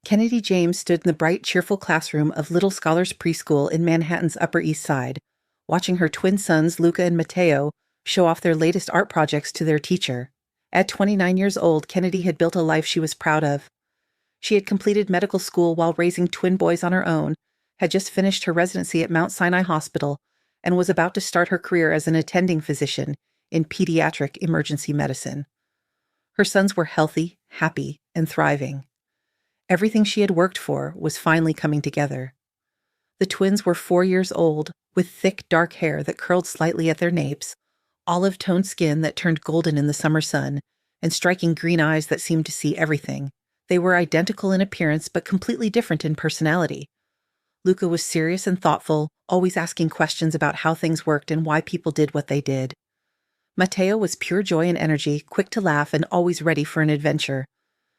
Kennedy James stood in the bright, cheerful classroom of Little Scholars Preschool in Manhattan's Upper East Side, watching her twin sons, Luca and Matteo, show off their latest art projects to their teacher. At 29 years old, Kennedy had built a life she was proud of. She had completed medical school while raising twin boys on her own, had just finished her residency at Mount Sinai Hospital, and was about to start her career as an attending physician in pediatric emergency medicine. Her sons were healthy, happy, and thriving. Everything she had worked for was finally coming together. The twins were 4 years old, with thick, dark hair that curled slightly at their napes, olive-toned skin that turned golden in the summer sun, and striking green eyes that seemed to see everything. They were identical in appearance but completely different in personality. Luca was serious and thoughtful, always asking questions about how things worked and why people did what they did. Matteo was pure joy and energy, quick to laugh and always ready for an adventure.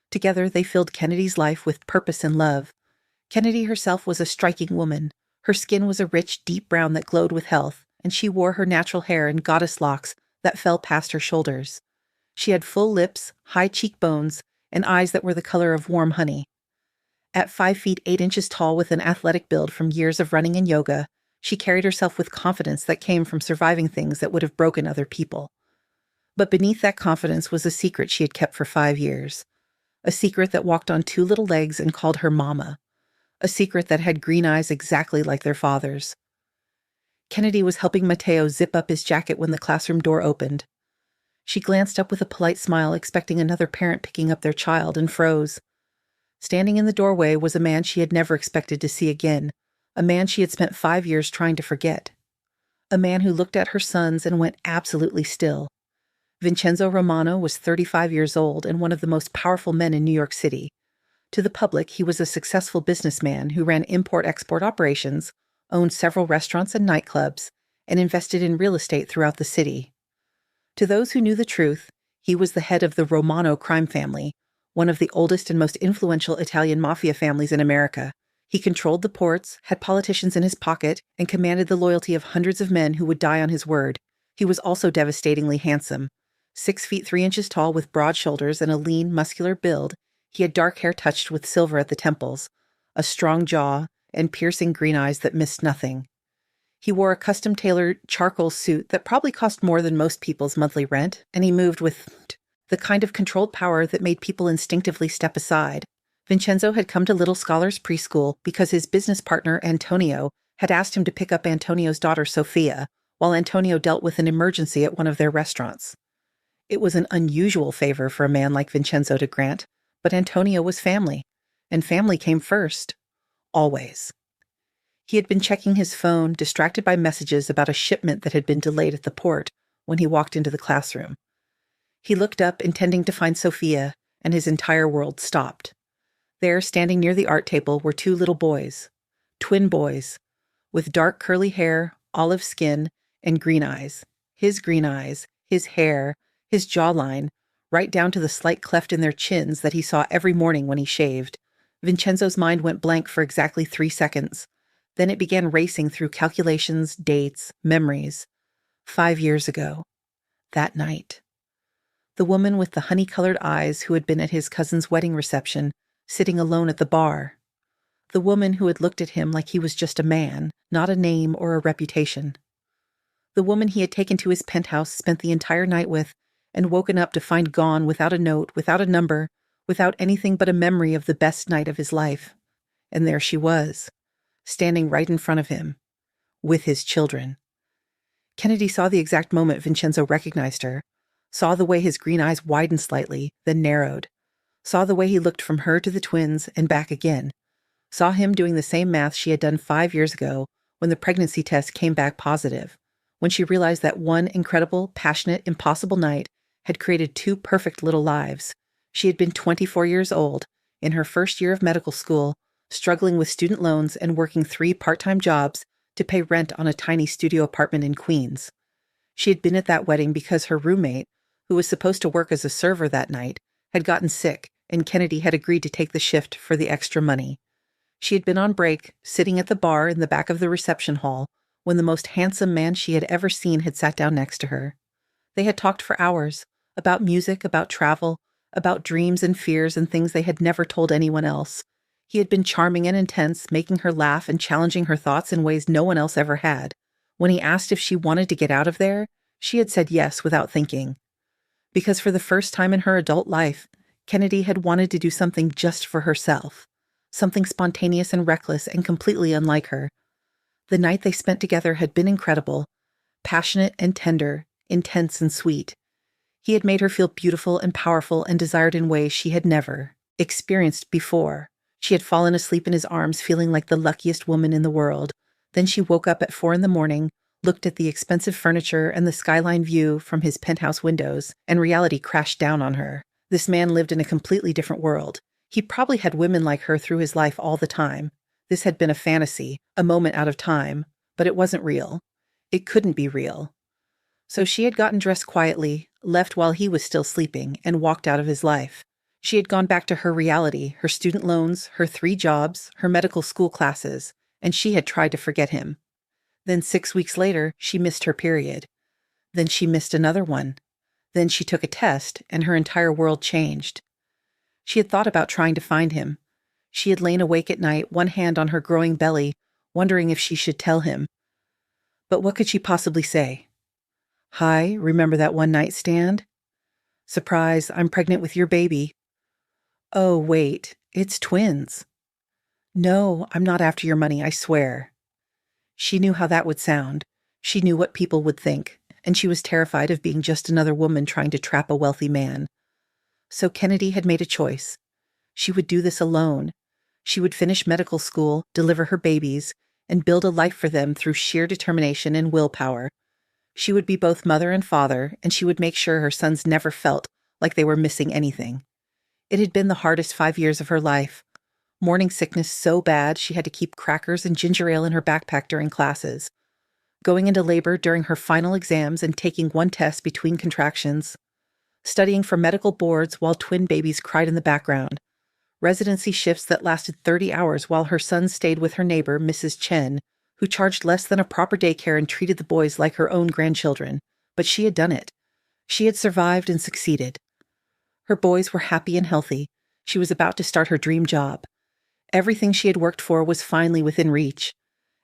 Together, they filled Kennedy's life with purpose and love. Kennedy herself was a striking woman. Her skin was a rich, deep brown that glowed with health, and she wore her natural hair in goddess locks that fell past her shoulders. She had full lips, high cheekbones, and eyes that were the color of warm honey. At 5 feet 8 inches tall with an athletic build from years of running and yoga, she carried herself with confidence that came from surviving things that would have broken other people. But beneath that confidence was a secret she had kept for 5 years. A secret that walked on 2 little legs and called her Mama. A secret that had green eyes exactly like their father's. Kennedy was helping Matteo zip up his jacket when the classroom door opened. She glanced up with a polite smile, expecting another parent picking up their child, and froze. Standing in the doorway was a man she had never expected to see again, a man she had spent 5 years trying to forget. A man who looked at her sons and went absolutely still. Vincenzo Romano was 35 years old and one of the most powerful men in New York City. To the public, he was a successful businessman who ran import-export operations, owned several restaurants and nightclubs, and invested in real estate throughout the city. To those who knew the truth, he was the head of the Romano crime family, one of the oldest and most influential Italian mafia families in America. He controlled the ports, had politicians in his pocket, and commanded the loyalty of hundreds of men who would die on his word. He was also devastatingly handsome. 6 feet 3 inches tall with broad shoulders and a lean, muscular build, he had dark hair touched with silver at the temples, a strong jaw, and piercing green eyes that missed nothing. He wore a custom-tailored charcoal suit that probably cost more than most people's monthly rent, and he moved with the kind of controlled power that made people instinctively step aside. Vincenzo had come to Little Scholars Preschool because his business partner, Antonio, had asked him to pick up Antonio's daughter, Sophia, while Antonio dealt with an emergency at one of their restaurants. It was an unusual favor for a man like Vincenzo to grant, but Antonio was family, and family came first. Always. He had been checking his phone, distracted by messages about a shipment that had been delayed at the port, when he walked into the classroom. He looked up, intending to find Sophia, and his entire world stopped. There, standing near the art table, were 2 little boys, twin boys, with dark curly hair, olive skin, and green eyes. His green eyes, his hair, his jawline, right down to the slight cleft in their chins that he saw every morning when he shaved. Vincenzo's mind went blank for exactly 3 seconds. Then it began racing through calculations, dates, memories. 5 years ago. That night. The woman with the honey-colored eyes who had been at his cousin's wedding reception, sitting alone at the bar. The woman who had looked at him like he was just a man, not a name or a reputation. The woman he had taken to his penthouse, spent the entire night with, and woken up to find gone without a note, without a number, without anything but a memory of the best night of his life. And there she was, standing right in front of him, with his children. Kennedy saw the exact moment Vincenzo recognized her, saw the way his green eyes widened slightly, then narrowed, saw the way he looked from her to the twins and back again, saw him doing the same math she had done 5 years ago when the pregnancy test came back positive, when she realized that one incredible, passionate, impossible night had created 2 perfect little lives. She had been 24 years old, in her first year of medical school, struggling with student loans and working 3 part-time jobs to pay rent on a tiny studio apartment in Queens. She had been at that wedding because her roommate, who was supposed to work as a server that night, had gotten sick, and Kennedy had agreed to take the shift for the extra money. She had been on break, sitting at the bar in the back of the reception hall, when the most handsome man she had ever seen had sat down next to her. They had talked for hours, about music, about travel, about dreams and fears and things they had never told anyone else. He had been charming and intense, making her laugh and challenging her thoughts in ways no one else ever had. When he asked if she wanted to get out of there, she had said yes without thinking. Because for the first time in her adult life, Kennedy had wanted to do something just for herself. Something spontaneous and reckless and completely unlike her. The night they spent together had been incredible, passionate and tender, intense and sweet. He had made her feel beautiful and powerful and desired in ways she had never experienced before. She had fallen asleep in his arms feeling like the luckiest woman in the world. Then she woke up at 4 a.m, looked at the expensive furniture and the skyline view from his penthouse windows, and reality crashed down on her. This man lived in a completely different world. He probably had women like her through his life all the time. This had been a fantasy, a moment out of time, but it wasn't real. It couldn't be real. So she had gotten dressed quietly, left while he was still sleeping, and walked out of his life. She had gone back to her reality, her student loans, her 3 jobs, her medical school classes, and she had tried to forget him. Then 6 weeks later, she missed her period. Then she missed another one. Then she took a test, and her entire world changed. She had thought about trying to find him. She had lain awake at night, one hand on her growing belly, wondering if she should tell him. But what could she possibly say? Hi, remember that one night stand? Surprise, I'm pregnant with your baby. Oh, wait, it's twins. No, I'm not after your money, I swear. She knew how that would sound. She knew what people would think, and she was terrified of being just another woman trying to trap a wealthy man. So Kennedy had made a choice. She would do this alone. She would finish medical school, deliver her babies, and build a life for them through sheer determination and willpower. She would be both mother and father, and she would make sure her sons never felt like they were missing anything. It had been the hardest 5 years of her life. Morning sickness so bad she had to keep crackers and ginger ale in her backpack during classes. Going into labor during her final exams and taking one test between contractions. Studying for medical boards while twin babies cried in the background. Residency shifts that lasted 30 hours while her son stayed with her neighbor, Mrs. Chen, who charged less than a proper daycare and treated the boys like her own grandchildren. But she had done it. She had survived and succeeded. Her boys were happy and healthy. She was about to start her dream job. Everything she had worked for was finally within reach.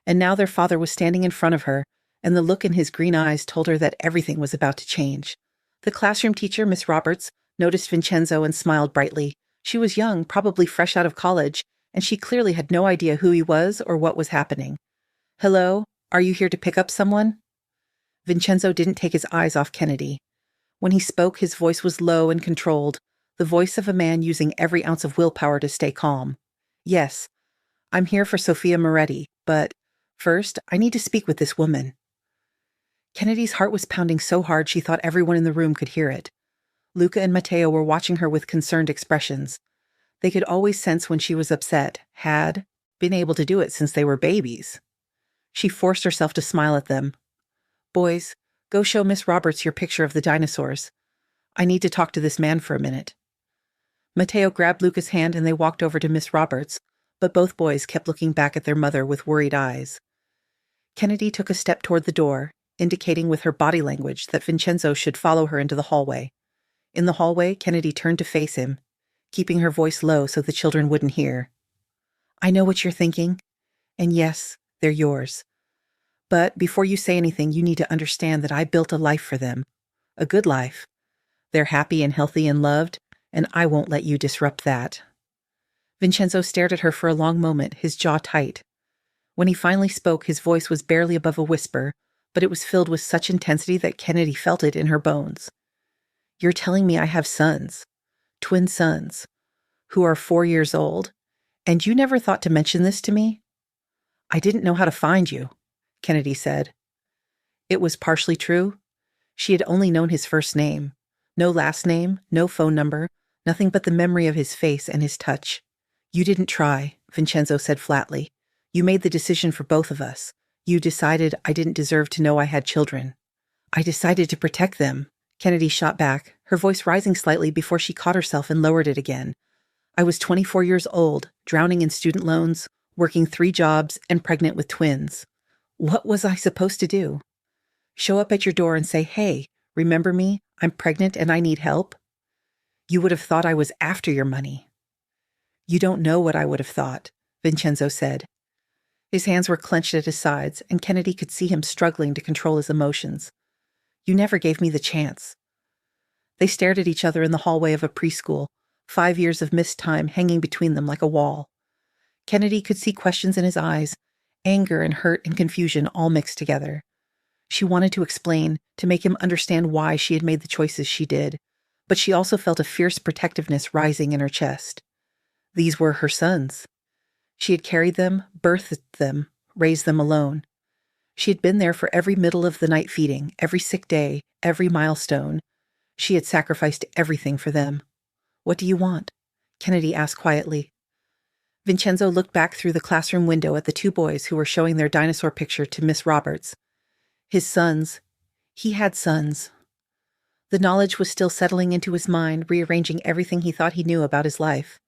And now their father was standing in front of her, and the look in his green eyes told her that everything was about to change. The classroom teacher, Miss Roberts, noticed Vincenzo and smiled brightly. She was young, probably fresh out of college, and she clearly had no idea who he was or what was happening. Hello, are you here to pick up someone? Vincenzo didn't take his eyes off Kennedy. When he spoke, his voice was low and controlled, the voice of a man using every ounce of willpower to stay calm. Yes, I'm here for Sophia Moretti, but first, I need to speak with this woman. Kennedy's heart was pounding so hard she thought everyone in the room could hear it. Luca and Matteo were watching her with concerned expressions. They could always sense when she was upset, had been able to do it since they were babies. She forced herself to smile at them. Boys, go show Miss Roberts your picture of the dinosaurs. I need to talk to this man for a minute. Matteo grabbed Luca's hand and they walked over to Miss Roberts, but both boys kept looking back at their mother with worried eyes. Kennedy took a step toward the door, indicating with her body language that Vincenzo should follow her into the hallway. In the hallway, Kennedy turned to face him, keeping her voice low so the children wouldn't hear. I know what you're thinking, and yes, they're yours. But before you say anything, you need to understand that I built a life for them. A good life. They're happy and healthy and loved, and I won't let you disrupt that. Vincenzo stared at her for a long moment, his jaw tight. When he finally spoke, his voice was barely above a whisper, but it was filled with such intensity that Kennedy felt it in her bones. You're telling me I have sons, twin sons, who are 4 years old, and you never thought to mention this to me? I didn't know how to find you, Kennedy said. It was partially true. She had only known his first name. No last name, no phone number, nothing but the memory of his face and his touch. You didn't try, Vincenzo said flatly. You made the decision for both of us. You decided I didn't deserve to know I had children. I decided to protect them, Kennedy shot back, her voice rising slightly before she caught herself and lowered it again. I was 24 years old, drowning in student loans, working 3 jobs, and pregnant with twins. What was I supposed to do? Show up at your door and say, hey, remember me? I'm pregnant and I need help? You would have thought I was after your money. You don't know what I would have thought, Vincenzo said. His hands were clenched at his sides, and Kennedy could see him struggling to control his emotions. You never gave me the chance. They stared at each other in the hallway of a preschool, 5 years of missed time hanging between them like a wall. Kennedy could see questions in his eyes, anger and hurt and confusion all mixed together. She wanted to explain, to make him understand why she had made the choices she did, but she also felt a fierce protectiveness rising in her chest. These were her sons. She had carried them, birthed them, raised them alone. She had been there for every middle-of-the-night feeding, every sick day, every milestone. She had sacrificed everything for them. What do you want? Kennedy asked quietly. Vincenzo looked back through the classroom window at the two boys who were showing their dinosaur picture to Miss Roberts. His sons. He had sons. The knowledge was still settling into his mind, rearranging everything he thought he knew about his life.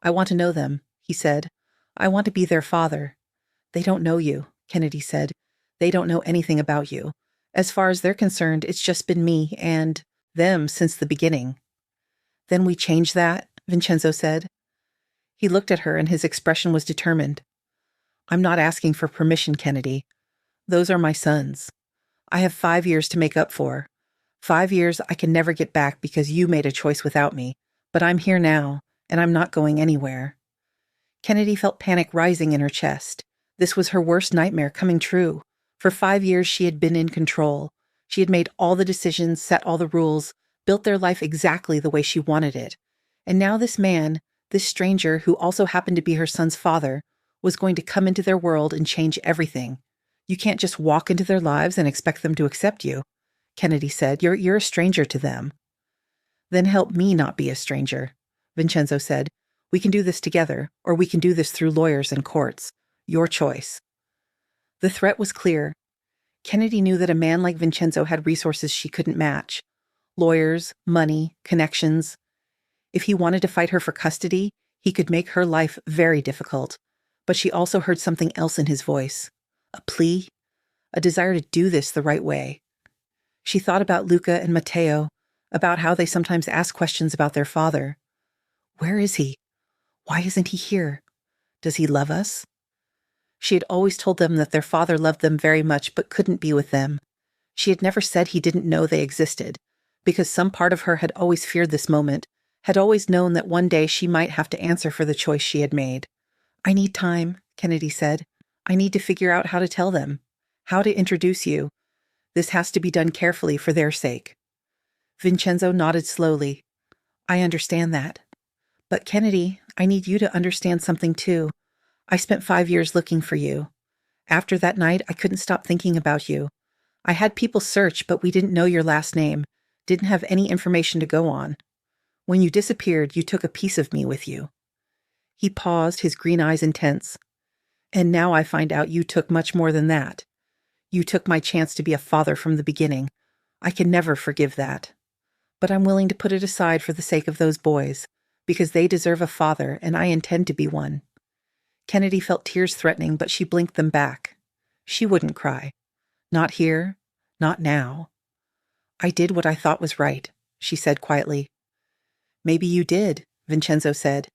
I want to know them, he said. I want to be their father. They don't know you, Kennedy said. They don't know anything about you. As far as they're concerned, it's just been me and them since the beginning. Then we change that, Vincenzo said. He looked at her and his expression was determined. I'm not asking for permission, Kennedy. Those are my sons. I have 5 years to make up for. 5 years I can never get back because you made a choice without me. But I'm here now, and I'm not going anywhere. Kennedy felt panic rising in her chest. This was her worst nightmare coming true. For 5 years she had been in control. She had made all the decisions, set all the rules, built their life exactly the way she wanted it. And now this man, this stranger who also happened to be her son's father, was going to come into their world and change everything. You can't just walk into their lives and expect them to accept you, Kennedy said. You're a stranger to them. Then help me not be a stranger, Vincenzo said. We can do this together, or we can do this through lawyers and courts. Your choice. The threat was clear. Kennedy knew that a man like Vincenzo had resources she couldn't match. Lawyers, money, connections. If he wanted to fight her for custody, he could make her life very difficult. But she also heard something else in his voice. A plea, a desire to do this the right way. She thought about Luca and Matteo, about how they sometimes ask questions about their father. Where is he? Why isn't he here? Does he love us? She had always told them that their father loved them very much but couldn't be with them. She had never said he didn't know they existed, because some part of her had always feared this moment, had always known that one day she might have to answer for the choice she had made. I need time, Kennedy said. I need to figure out how to tell them, how to introduce you. This has to be done carefully for their sake. Vincenzo nodded slowly. I understand that. But Kennedy, I need you to understand something too. I spent 5 years looking for you. After that night, I couldn't stop thinking about you. I had people search, but we didn't know your last name, didn't have any information to go on. When you disappeared, you took a piece of me with you. He paused, his green eyes intense. And now I find out you took much more than that. You took my chance to be a father from the beginning. I can never forgive that. But I'm willing to put it aside for the sake of those boys, because they deserve a father, and I intend to be one. Kennedy felt tears threatening, but she blinked them back. She wouldn't cry. Not here, not now. I did what I thought was right, she said quietly. Maybe you did, Vincenzo said.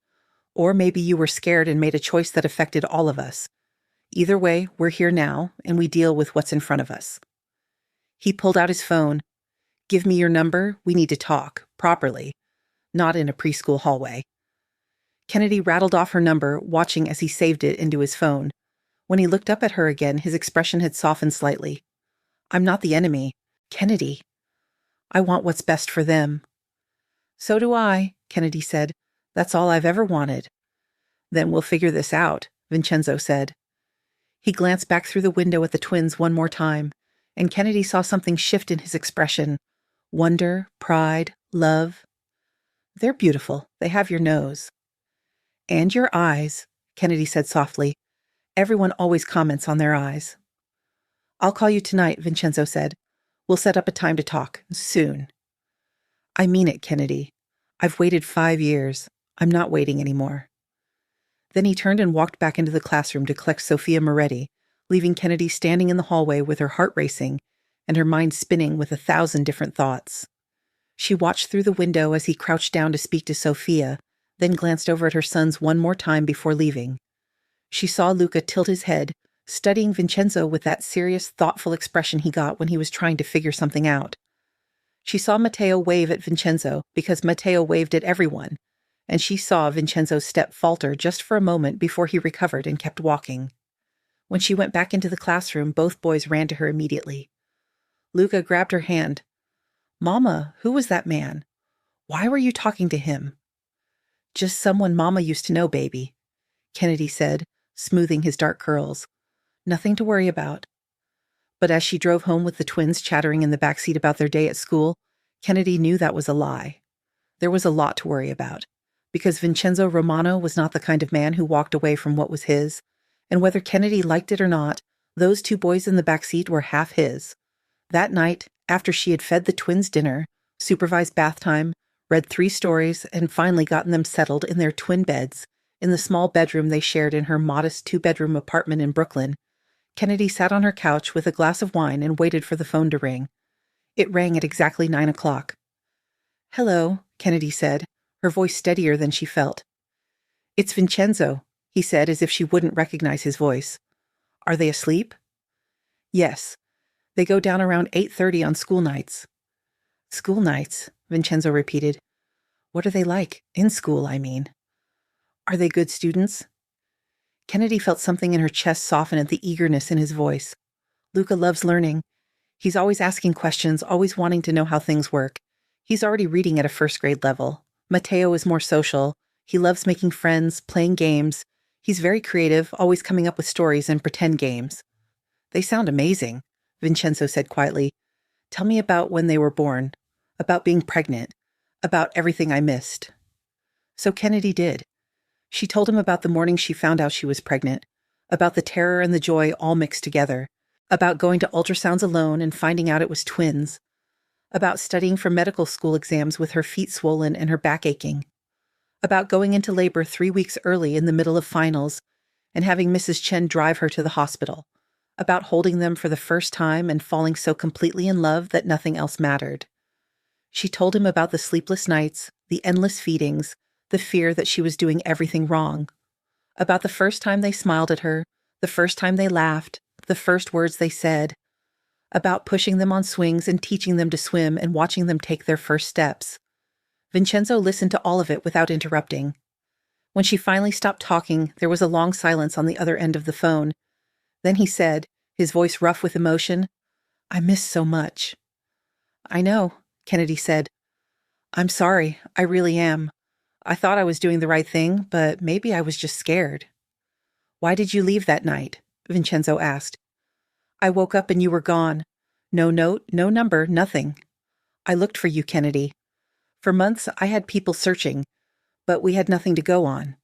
Or maybe you were scared and made a choice that affected all of us. Either way, we're here now, and we deal with what's in front of us. He pulled out his phone. Give me your number, we need to talk, properly. Not in a preschool hallway. Kennedy rattled off her number, watching as he saved it into his phone. When he looked up at her again, his expression had softened slightly. I'm not the enemy. Kennedy. I want what's best for them. So do I, Kennedy said. That's all I've ever wanted. Then we'll figure this out, Vincenzo said. He glanced back through the window at the twins one more time, and Kennedy saw something shift in his expression. Wonder, pride, love. They're beautiful. They have your nose. And your eyes, Kennedy said softly. Everyone always comments on their eyes. I'll call you tonight, Vincenzo said. We'll set up a time to talk, soon. I mean it, Kennedy. I've waited 5 years. I'm not waiting anymore. Then he turned and walked back into the classroom to collect Sophia Moretti, leaving Kennedy standing in the hallway with her heart racing and her mind spinning with 1,000 different thoughts. She watched through the window as he crouched down to speak to Sophia, then glanced over at her sons one more time before leaving. She saw Luca tilt his head, studying Vincenzo with that serious, thoughtful expression he got when he was trying to figure something out. She saw Matteo wave at Vincenzo because Matteo waved at everyone, and she saw Vincenzo's step falter just for a moment before he recovered and kept walking. When she went back into the classroom, both boys ran to her immediately. Luca grabbed her hand. "Mama, who was that man? Why were you talking to him?" "Just someone Mama used to know, baby," Kennedy said, smoothing his dark curls. "Nothing to worry about." But as she drove home with the twins chattering in the backseat about their day at school, Kennedy knew that was a lie. There was a lot to worry about, because Vincenzo Romano was not the kind of man who walked away from what was his, and whether Kennedy liked it or not, those two boys in the backseat were half his. That night, after she had fed the twins dinner, supervised bath time, read 3 stories, and finally gotten them settled in their twin beds in the small bedroom they shared in her modest 2-bedroom apartment in Brooklyn, Kennedy sat on her couch with a glass of wine and waited for the phone to ring. It rang at exactly 9 o'clock. "Hello," Kennedy said, her voice steadier than she felt. "It's Vincenzo," he said as if she wouldn't recognize his voice. "Are they asleep?" "Yes. They go down around 8:30 on school nights." "School nights," Vincenzo repeated. "What are they like? In school, I mean." "Are they good students?" Kennedy felt something in her chest soften at the eagerness in his voice. "Luca loves learning. He's always asking questions, always wanting to know how things work. He's already reading at a first-grade level. Matteo is more social. He loves making friends, playing games. He's very creative, always coming up with stories and pretend games." "They sound amazing," Vincenzo said quietly. "Tell me about when they were born, about being pregnant, about everything I missed." So Kennedy did. She told him about the morning she found out she was pregnant, about the terror and the joy all mixed together, about going to ultrasounds alone and finding out it was twins, about studying for medical school exams with her feet swollen and her back aching, about going into labor 3 weeks early in the middle of finals and having Mrs. Chen drive her to the hospital, about holding them for the first time and falling so completely in love that nothing else mattered. She told him about the sleepless nights, the endless feedings, the fear that she was doing everything wrong, about the first time they smiled at her, the first time they laughed, the first words they said, about pushing them on swings and teaching them to swim and watching them take their first steps. Vincenzo listened to all of it without interrupting. When she finally stopped talking, there was a long silence on the other end of the phone. Then he said, his voice rough with emotion, "I miss so much." "I know," Kennedy said. "I'm sorry, I really am. I thought I was doing the right thing, but maybe I was just scared." "Why did you leave that night?" Vincenzo asked. "I woke up and you were gone. No note, no number, nothing. I looked for you, Kennedy. For months, I had people searching, but we had nothing to go on."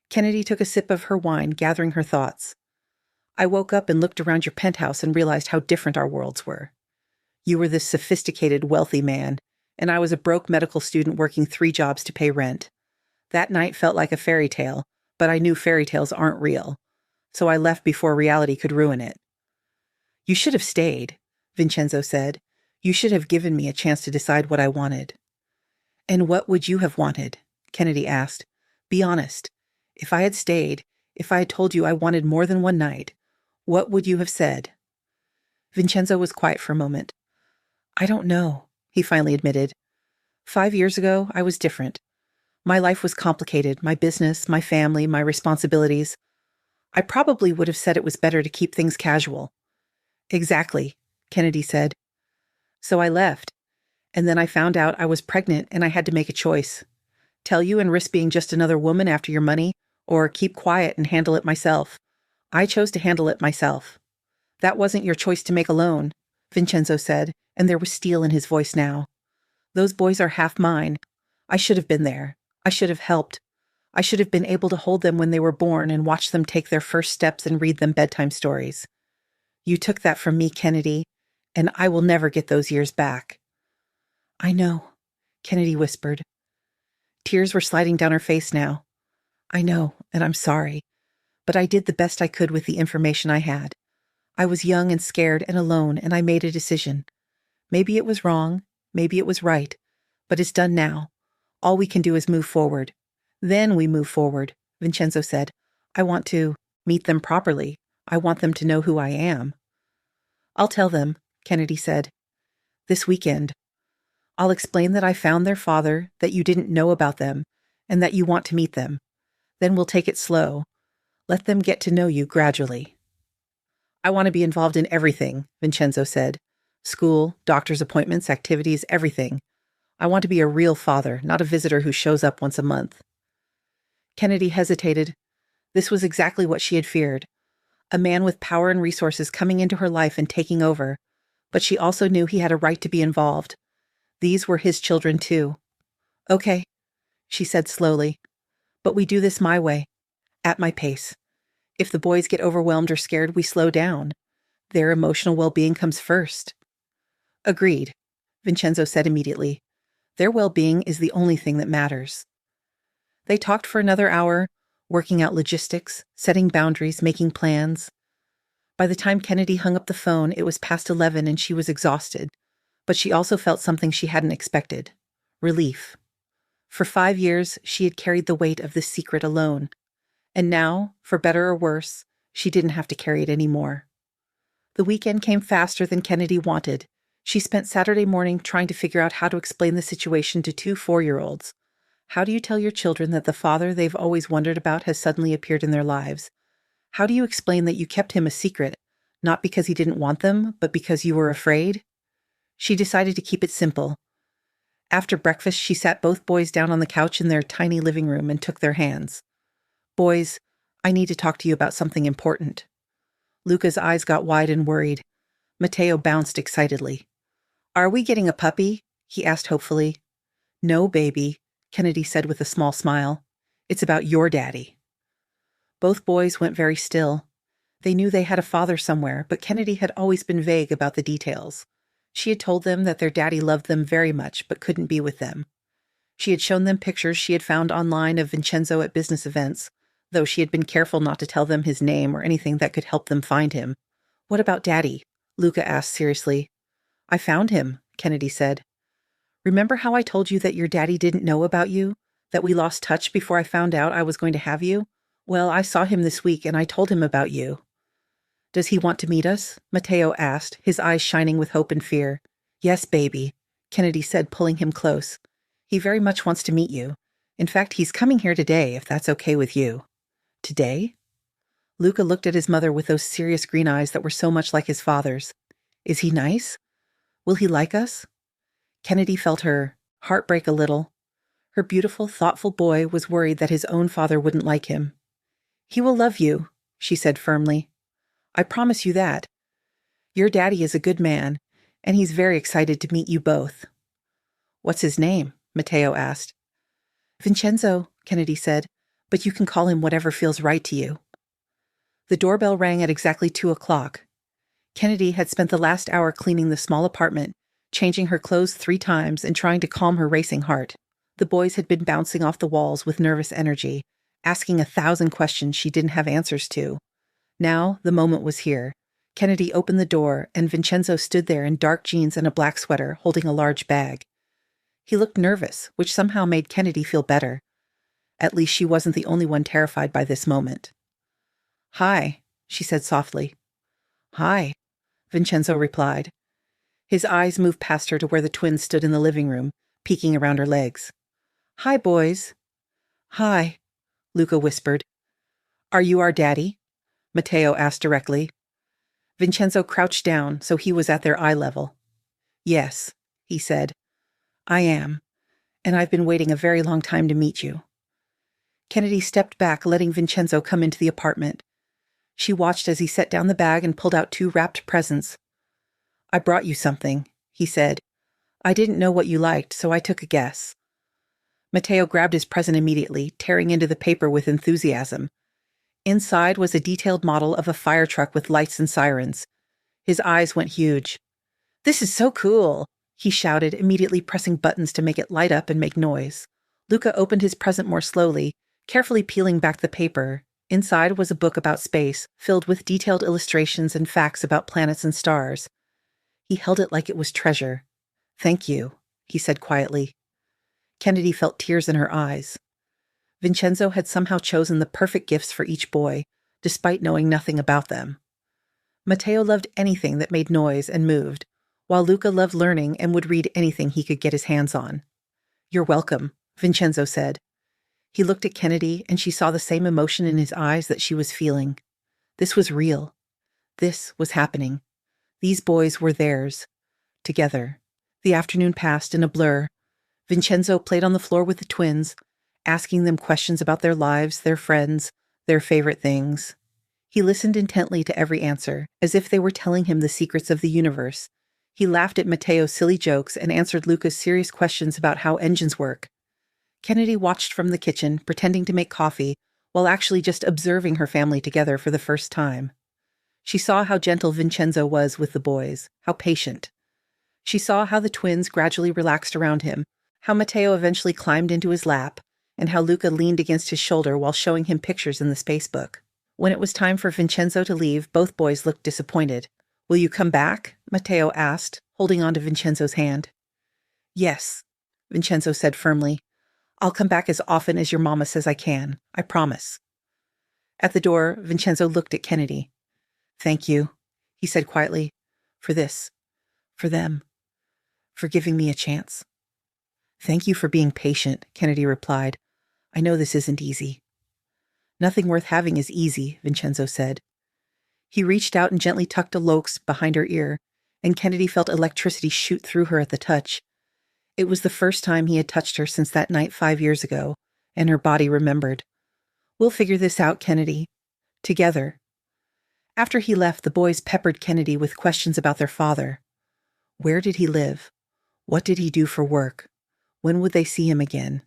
Kennedy took a sip of her wine, gathering her thoughts. "I woke up and looked around your penthouse and realized how different our worlds were. You were this sophisticated, wealthy man, and I was a broke medical student working 3 jobs to pay rent. That night felt like a fairy tale, but I knew fairy tales aren't real, so I left before reality could ruin it." "You should have stayed," Vincenzo said. "You should have given me a chance to decide what I wanted." "And what would you have wanted?" Kennedy asked. "Be honest. If I had stayed, if I had told you I wanted more than one night, what would you have said?" Vincenzo was quiet for a moment. "I don't know," he finally admitted. 5 years ago, I was different. My life was complicated, my business, my family, my responsibilities. I probably would have said it was better to keep things casual." "Exactly," Kennedy said. "So I left, and then I found out I was pregnant and I had to make a choice. Tell you and risk being just another woman after your money, or keep quiet and handle it myself. I chose to handle it myself." "That wasn't your choice to make alone," Vincenzo said, and there was steel in his voice now. "Those boys are half mine. I should have been there. I should have helped. I should have been able to hold them when they were born and watch them take their first steps and read them bedtime stories. You took that from me, Kennedy, and I will never get those years back." "I know," Kennedy whispered. Tears were sliding down her face now. "I know, and I'm sorry, but I did the best I could with the information I had. I was young and scared and alone, and I made a decision. Maybe it was wrong, maybe it was right, but it's done now. All we can do is move forward. Then we move forward, Vincenzo said. I want to meet them properly. I want them to know who I am. I'll tell them, Kennedy said. This weekend. I'll explain that I found their father, that you didn't know about them, and that you want to meet them. Then we'll take it slow. Let them get to know you gradually. I want to be involved in everything, Vincenzo said. School, doctor's appointments, activities, everything. I want to be a real father, not a visitor who shows up once a month. Kennedy hesitated. This was exactly what she had feared. A man with power and resources coming into her life and taking over. But she also knew he had a right to be involved. These were his children too. Okay, she said slowly. But we do this my way, at my pace. If the boys get overwhelmed or scared, we slow down. Their emotional well-being comes first. Agreed, Vincenzo said immediately. Their well-being is the only thing that matters. They talked for another hour, working out logistics, setting boundaries, making plans. By the time Kennedy hung up the phone, it was past 11 and she was exhausted. But she also felt something she hadn't expected. Relief. For 5 years, she had carried the weight of this secret alone. And now, for better or worse, she didn't have to carry it anymore. The weekend came faster than Kennedy wanted. She spent Saturday morning trying to figure out how to explain the situation to 2 4-year-olds. How do you tell your children that the father they've always wondered about has suddenly appeared in their lives? How do you explain that you kept him a secret, not because he didn't want them, but because you were afraid? She decided to keep it simple. After breakfast, she sat both boys down on the couch in their tiny living room and took their hands. Boys, I need to talk to you about something important. Luca's eyes got wide and worried. Matteo bounced excitedly. Are we getting a puppy? He asked hopefully. No, baby, Kennedy said with a small smile. It's about your daddy. Both boys went very still. They knew they had a father somewhere, but Kennedy had always been vague about the details. She had told them that their daddy loved them very much, but couldn't be with them. She had shown them pictures she had found online of Vincenzo at business events, though she had been careful not to tell them his name or anything that could help them find him. What about Daddy? Luca asked seriously. I found him, Kennedy said. Remember how I told you that your daddy didn't know about you? That we lost touch before I found out I was going to have you? Well, I saw him this week and I told him about you. Does he want to meet us? Matteo asked, his eyes shining with hope and fear. Yes, baby, Kennedy said, pulling him close. He very much wants to meet you. In fact, he's coming here today, if that's okay with you. Today? Luca looked at his mother with those serious green eyes that were so much like his father's. Is he nice? Will he like us? Kennedy felt her heart break a little. Her beautiful, thoughtful boy was worried that his own father wouldn't like him. He will love you, she said firmly. I promise you that. Your daddy is a good man, and he's very excited to meet you both. What's his name? Matteo asked. Vincenzo, Kennedy said, but you can call him whatever feels right to you. The doorbell rang at exactly 2 o'clock. Kennedy had spent the last hour cleaning the small apartment, changing her clothes 3 times and trying to calm her racing heart. The boys had been bouncing off the walls with nervous energy, asking 1,000 questions she didn't have answers to. Now, the moment was here. Kennedy opened the door, and Vincenzo stood there in dark jeans and a black sweater, holding a large bag. He looked nervous, which somehow made Kennedy feel better. At least she wasn't the only one terrified by this moment. Hi, she said softly. Hi, Vincenzo replied. His eyes moved past her to where the twins stood in the living room, peeking around her legs. Hi, boys. Hi, Luca whispered. Are you our daddy? Matteo asked directly. Vincenzo crouched down so he was at their eye level. Yes, he said. I am, and I've been waiting a very long time to meet you. Kennedy stepped back, letting Vincenzo come into the apartment. She watched as he set down the bag and pulled out 2 wrapped presents. I brought you something, he said. I didn't know what you liked, so I took a guess. Matteo grabbed his present immediately, tearing into the paper with enthusiasm. Inside was a detailed model of a fire truck with lights and sirens. His eyes went huge. This is so cool, he shouted, immediately pressing buttons to make it light up and make noise. Luca opened his present more slowly, carefully peeling back the paper. Inside was a book about space, filled with detailed illustrations and facts about planets and stars. He held it like it was treasure. Thank you, he said quietly. Kennedy felt tears in her eyes. Vincenzo had somehow chosen the perfect gifts for each boy, despite knowing nothing about them. Matteo loved anything that made noise and moved, while Luca loved learning and would read anything he could get his hands on. "You're welcome," Vincenzo said. He looked at Kennedy, and she saw the same emotion in his eyes that she was feeling. This was real. This was happening. These boys were theirs. Together. The afternoon passed in a blur. Vincenzo played on the floor with the twins, asking them questions about their lives, their friends, their favorite things. He listened intently to every answer, as if they were telling him the secrets of the universe. He laughed at Matteo's silly jokes and answered Luca's serious questions about how engines work. Kennedy watched from the kitchen, pretending to make coffee, while actually just observing her family together for the first time. She saw how gentle Vincenzo was with the boys, how patient. She saw how the twins gradually relaxed around him, how Matteo eventually climbed into his lap, and how Luca leaned against his shoulder while showing him pictures in the spacebook. When it was time for Vincenzo to leave, both boys looked disappointed. "Will you come back?" Matteo asked, holding on to Vincenzo's hand. "Yes," Vincenzo said firmly. "I'll come back as often as your mama says I can. I promise." At the door, Vincenzo looked at Kennedy. "Thank you," he said quietly, "for this, for them, for giving me a chance." "Thank you for being patient," Kennedy replied. "I know this isn't easy." "Nothing worth having is easy," Vincenzo said. He reached out and gently tucked a lox behind her ear, and Kennedy felt electricity shoot through her at the touch. It was the first time he had touched her since that night 5 years ago, and her body remembered. "We'll figure this out, Kennedy. Together." After he left, the boys peppered Kennedy with questions about their father. Where did he live? What did he do for work? When would they see him again?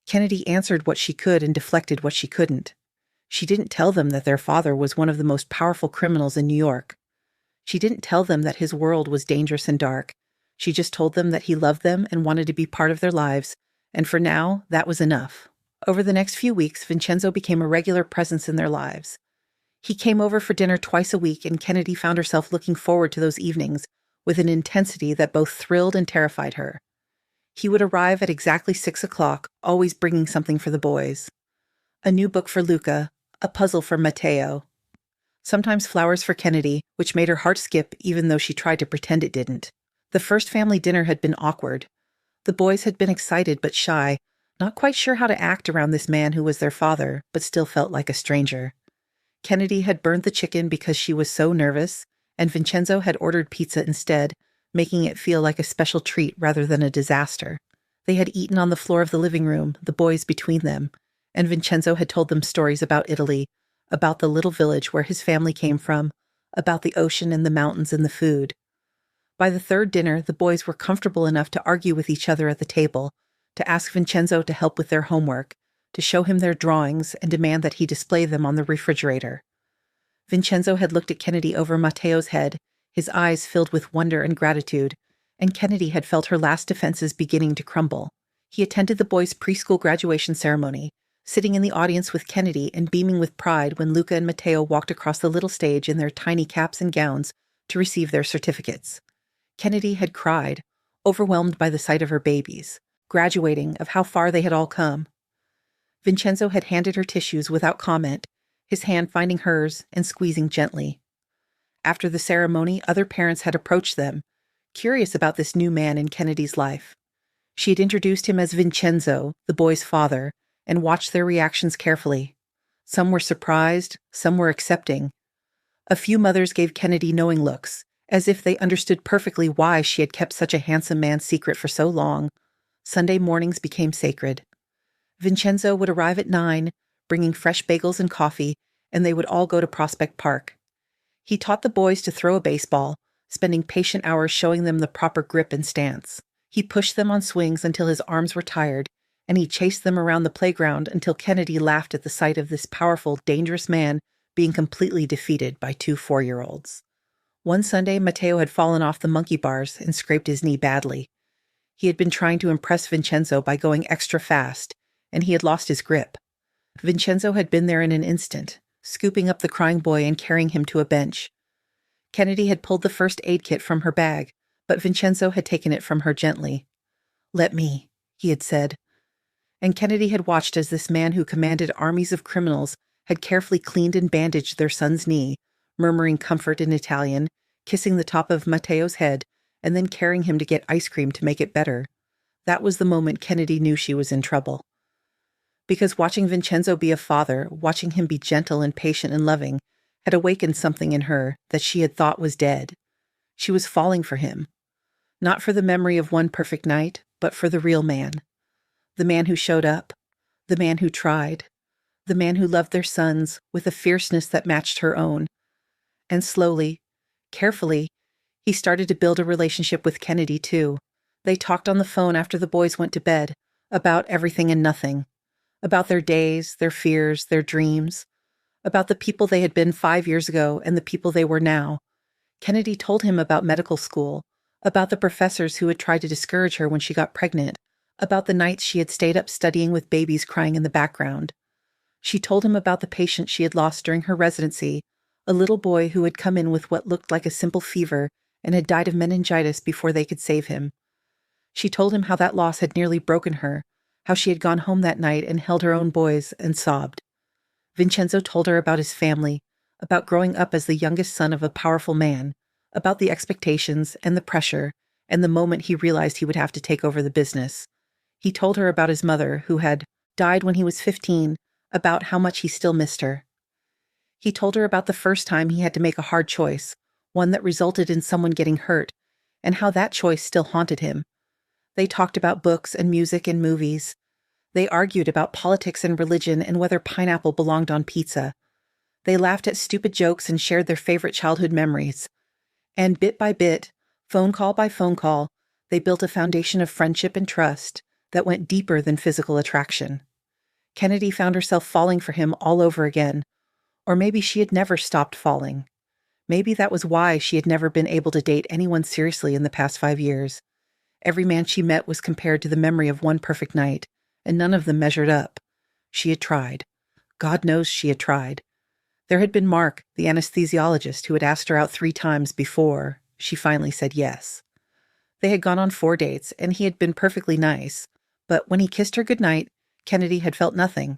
Kennedy answered what she could and deflected what she couldn't. She didn't tell them that their father was one of the most powerful criminals in New York. She didn't tell them that his world was dangerous and dark. She just told them that he loved them and wanted to be part of their lives, and for now, that was enough. Over the next few weeks, Vincenzo became a regular presence in their lives. He came over for dinner twice a week, and Kennedy found herself looking forward to those evenings with an intensity that both thrilled and terrified her. He would arrive at exactly 6 o'clock, always bringing something for the boys. A new book for Luca, a puzzle for Matteo. Sometimes flowers for Kennedy, which made her heart skip even though she tried to pretend it didn't. The first family dinner had been awkward. The boys had been excited but shy, not quite sure how to act around this man who was their father, but still felt like a stranger. Kennedy had burned the chicken because she was so nervous, and Vincenzo had ordered pizza instead, making it feel like a special treat rather than a disaster. They had eaten on the floor of the living room, the boys between them, and Vincenzo had told them stories about Italy, about the little village where his family came from, about the ocean and the mountains and the food. By the third dinner, the boys were comfortable enough to argue with each other at the table, to ask Vincenzo to help with their homework, to show him their drawings and demand that he display them on the refrigerator. Vincenzo had looked at Kennedy over Matteo's head, his eyes filled with wonder and gratitude, and Kennedy had felt her last defenses beginning to crumble. He attended the boys' preschool graduation ceremony, sitting in the audience with Kennedy and beaming with pride when Luca and Matteo walked across the little stage in their tiny caps and gowns to receive their certificates. Kennedy had cried, overwhelmed by the sight of her babies, graduating, of how far they had all come. Vincenzo had handed her tissues without comment, his hand finding hers and squeezing gently. After the ceremony, other parents had approached them, curious about this new man in Kennedy's life. She had introduced him as Vincenzo, the boy's father, and watched their reactions carefully. Some were surprised, some were accepting. A few mothers gave Kennedy knowing looks, as if they understood perfectly why she had kept such a handsome man secret for so long. Sunday mornings became sacred. Vincenzo would arrive at 9, bringing fresh bagels and coffee, and they would all go to Prospect Park. He taught the boys to throw a baseball, spending patient hours showing them the proper grip and stance. He pushed them on swings until his arms were tired, and he chased them around the playground until Kennedy laughed at the sight of this powerful, dangerous man being completely defeated by 2 4-year-olds. One Sunday, Matteo had fallen off the monkey bars and scraped his knee badly. He had been trying to impress Vincenzo by going extra fast, and he had lost his grip. Vincenzo had been there in an instant, scooping up the crying boy and carrying him to a bench. Kennedy had pulled the first aid kit from her bag, but Vincenzo had taken it from her gently. "Let me," he had said. And Kennedy had watched as this man who commanded armies of criminals had carefully cleaned and bandaged their son's knee, murmuring comfort in Italian, kissing the top of Matteo's head, and then carrying him to get ice cream to make it better. That was the moment Kennedy knew she was in trouble. Because watching Vincenzo be a father, watching him be gentle and patient and loving, had awakened something in her that she had thought was dead. She was falling for him. Not for the memory of one perfect night, but for the real man. The man who showed up. The man who tried. The man who loved their sons with a fierceness that matched her own. And slowly, carefully, he started to build a relationship with Kennedy, too. They talked on the phone after the boys went to bed, about everything and nothing. About their days, their fears, their dreams. About the people they had been 5 years ago and the people they were now. Kennedy told him about medical school, about the professors who had tried to discourage her when she got pregnant, about the nights she had stayed up studying with babies crying in the background. She told him about the patient she had lost during her residency, a little boy who had come in with what looked like a simple fever and had died of meningitis before they could save him. She told him how that loss had nearly broken her, how she had gone home that night and held her own boys and sobbed. Vincenzo told her about his family, about growing up as the youngest son of a powerful man, about the expectations and the pressure and the moment he realized he would have to take over the business. He told her about his mother, who had died when he was 15, about how much he still missed her. He told her about the first time he had to make a hard choice, one that resulted in someone getting hurt, and how that choice still haunted him. They talked about books and music and movies. They argued about politics and religion and whether pineapple belonged on pizza. They laughed at stupid jokes and shared their favorite childhood memories. And bit by bit, phone call by phone call, they built a foundation of friendship and trust that went deeper than physical attraction. Kennedy found herself falling for him all over again. Or maybe she had never stopped falling. Maybe that was why she had never been able to date anyone seriously in the past 5 years. Every man she met was compared to the memory of one perfect night, and none of them measured up. She had tried. God knows she had tried. There had been Mark, the anesthesiologist, who had asked her out 3 times before she finally said yes. They had gone on 4 dates, and he had been perfectly nice, but when he kissed her goodnight, Kennedy had felt nothing.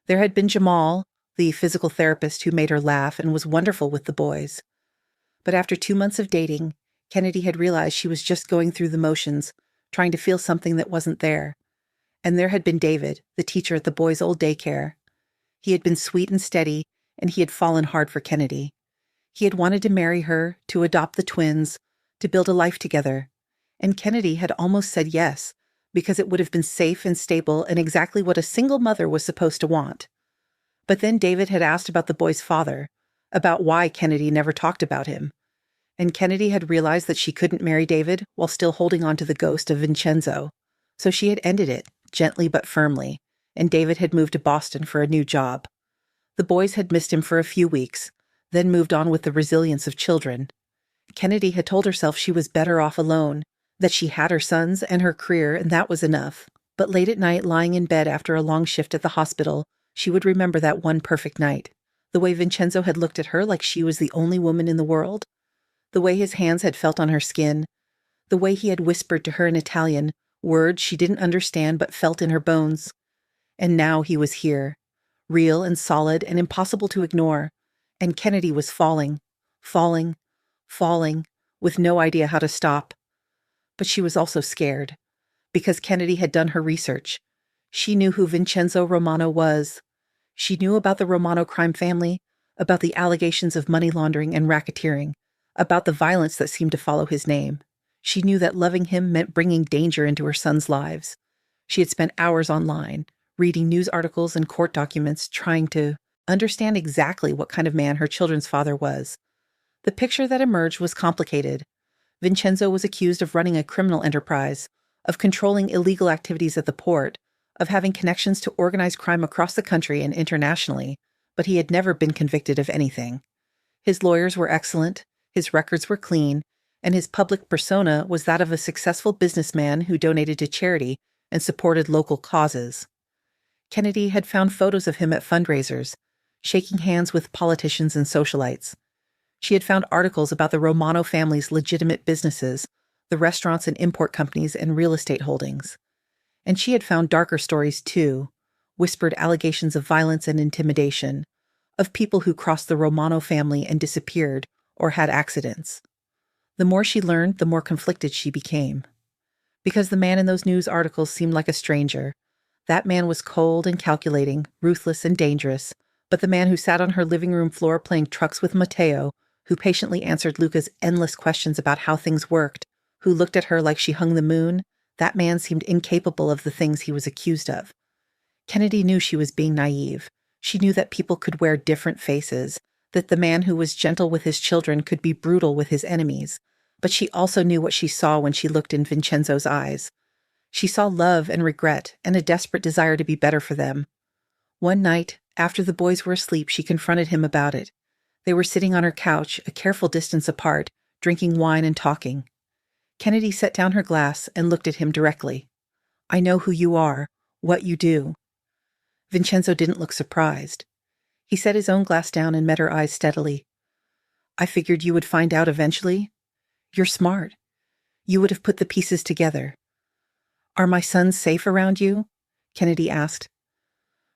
There had been Jamal, the physical therapist who made her laugh and was wonderful with the boys. But after 2 months of dating, Kennedy had realized she was just going through the motions, trying to feel something that wasn't there. And there had been David, the teacher at the boys' old daycare. He had been sweet and steady, and he had fallen hard for Kennedy. He had wanted to marry her, to adopt the twins, to build a life together. And Kennedy had almost said yes, because it would have been safe and stable and exactly what a single mother was supposed to want. But then David had asked about the boy's father, about why Kennedy never talked about him. And Kennedy had realized that she couldn't marry David while still holding on to the ghost of Vincenzo. So she had ended it, gently but firmly, and David had moved to Boston for a new job. The boys had missed him for a few weeks, then moved on with the resilience of children. Kennedy had told herself she was better off alone, that she had her sons and her career, and that was enough. But late at night, lying in bed after a long shift at the hospital, she would remember that one perfect night. The way Vincenzo had looked at her like she was the only woman in the world. The way his hands had felt on her skin. The way he had whispered to her in Italian, words she didn't understand but felt in her bones. And now he was here, real and solid and impossible to ignore. And Kennedy was falling, falling, falling, with no idea how to stop. But she was also scared, because Kennedy had done her research. She knew who Vincenzo Romano was. She knew about the Romano crime family, about the allegations of money laundering and racketeering, about the violence that seemed to follow his name. She knew that loving him meant bringing danger into her sons' lives. She had spent hours online, reading news articles and court documents, trying to understand exactly what kind of man her children's father was. The picture that emerged was complicated. Vincenzo was accused of running a criminal enterprise, of controlling illegal activities at the port, of having connections to organized crime across the country and internationally, but he had never been convicted of anything. His lawyers were excellent, his records were clean, and his public persona was that of a successful businessman who donated to charity and supported local causes. Kennedy had found photos of him at fundraisers, shaking hands with politicians and socialites. She had found articles about the Romano family's legitimate businesses, the restaurants and import companies and real estate holdings. And she had found darker stories too, whispered allegations of violence and intimidation, of people who crossed the Romano family and disappeared or had accidents. The more she learned, the more conflicted she became. Because the man in those news articles seemed like a stranger. That man was cold and calculating, ruthless and dangerous, but the man who sat on her living room floor playing trucks with Matteo, who patiently answered Luca's endless questions about how things worked, who looked at her like she hung the moon, that man seemed incapable of the things he was accused of. Kennedy knew she was being naive. She knew that people could wear different faces, that the man who was gentle with his children could be brutal with his enemies. But she also knew what she saw when she looked in Vincenzo's eyes. She saw love and regret and a desperate desire to be better for them. One night, after the boys were asleep, she confronted him about it. They were sitting on her couch, a careful distance apart, drinking wine and talking. Kennedy set down her glass and looked at him directly. "I know who you are, what you do." Vincenzo didn't look surprised. He set his own glass down and met her eyes steadily. "I figured you would find out eventually. You're smart. You would have put the pieces together." "Are my sons safe around you?" Kennedy asked.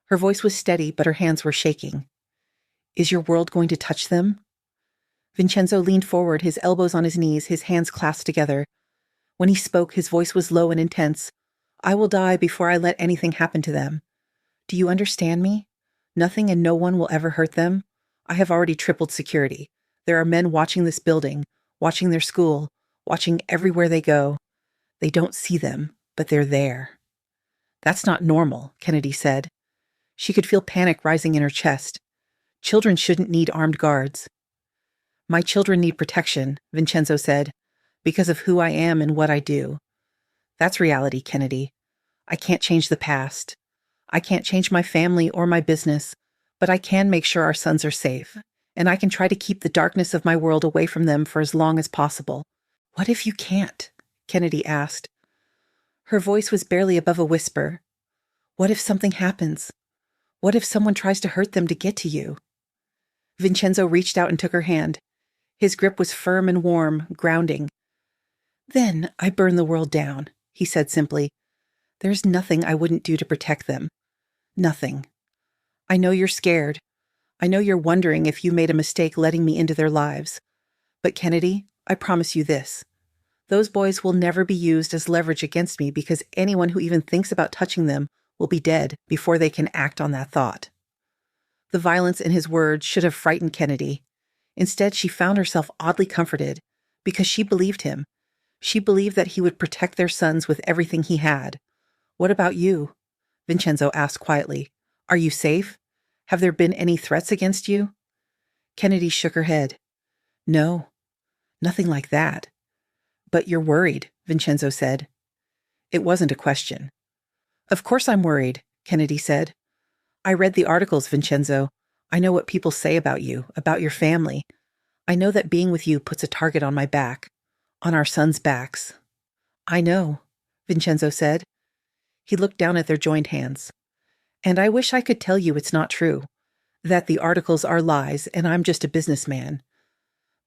Her voice was steady, but her hands were shaking. "Is your world going to touch them?" Vincenzo leaned forward, his elbows on his knees, his hands clasped together. When he spoke, his voice was low and intense. "I will die before I let anything happen to them. Do you understand me? Nothing and no one will ever hurt them. I have already tripled security. There are men watching this building, watching their school, watching everywhere they go. They don't see them, but they're there." "That's not normal," Kennedy said. She could feel panic rising in her chest. Children shouldn't need armed guards. "My children need protection," Vincenzo said, "because of who I am and what I do. That's reality, Kennedy. I can't change the past. I can't change my family or my business, but I can make sure our sons are safe, and I can try to keep the darkness of my world away from them for as long as possible." "What if you can't?" Kennedy asked. Her voice was barely above a whisper. "What if something happens? What if someone tries to hurt them to get to you?" Vincenzo reached out and took her hand. His grip was firm and warm, grounding. "Then I burn the world down," he said simply. "There's nothing I wouldn't do to protect them. Nothing. I know you're scared. I know you're wondering if you made a mistake letting me into their lives. But Kennedy, I promise you this. Those boys will never be used as leverage against me because anyone who even thinks about touching them will be dead before they can act on that thought." The violence in his words should have frightened Kennedy. Instead, she found herself oddly comforted because she believed him. She believed that he would protect their sons with everything he had. "What about you?" Vincenzo asked quietly. "Are you safe? Have there been any threats against you?" Kennedy shook her head. "No, nothing like that." "But you're worried," Vincenzo said. It wasn't a question. "Of course I'm worried," Kennedy said. "I read the articles, Vincenzo. I know what people say about you, about your family. I know that being with you puts a target on my back, on our sons' backs." "I know," Vincenzo said. He looked down at their joined hands. "And I wish I could tell you it's not true, that the articles are lies and I'm just a businessman.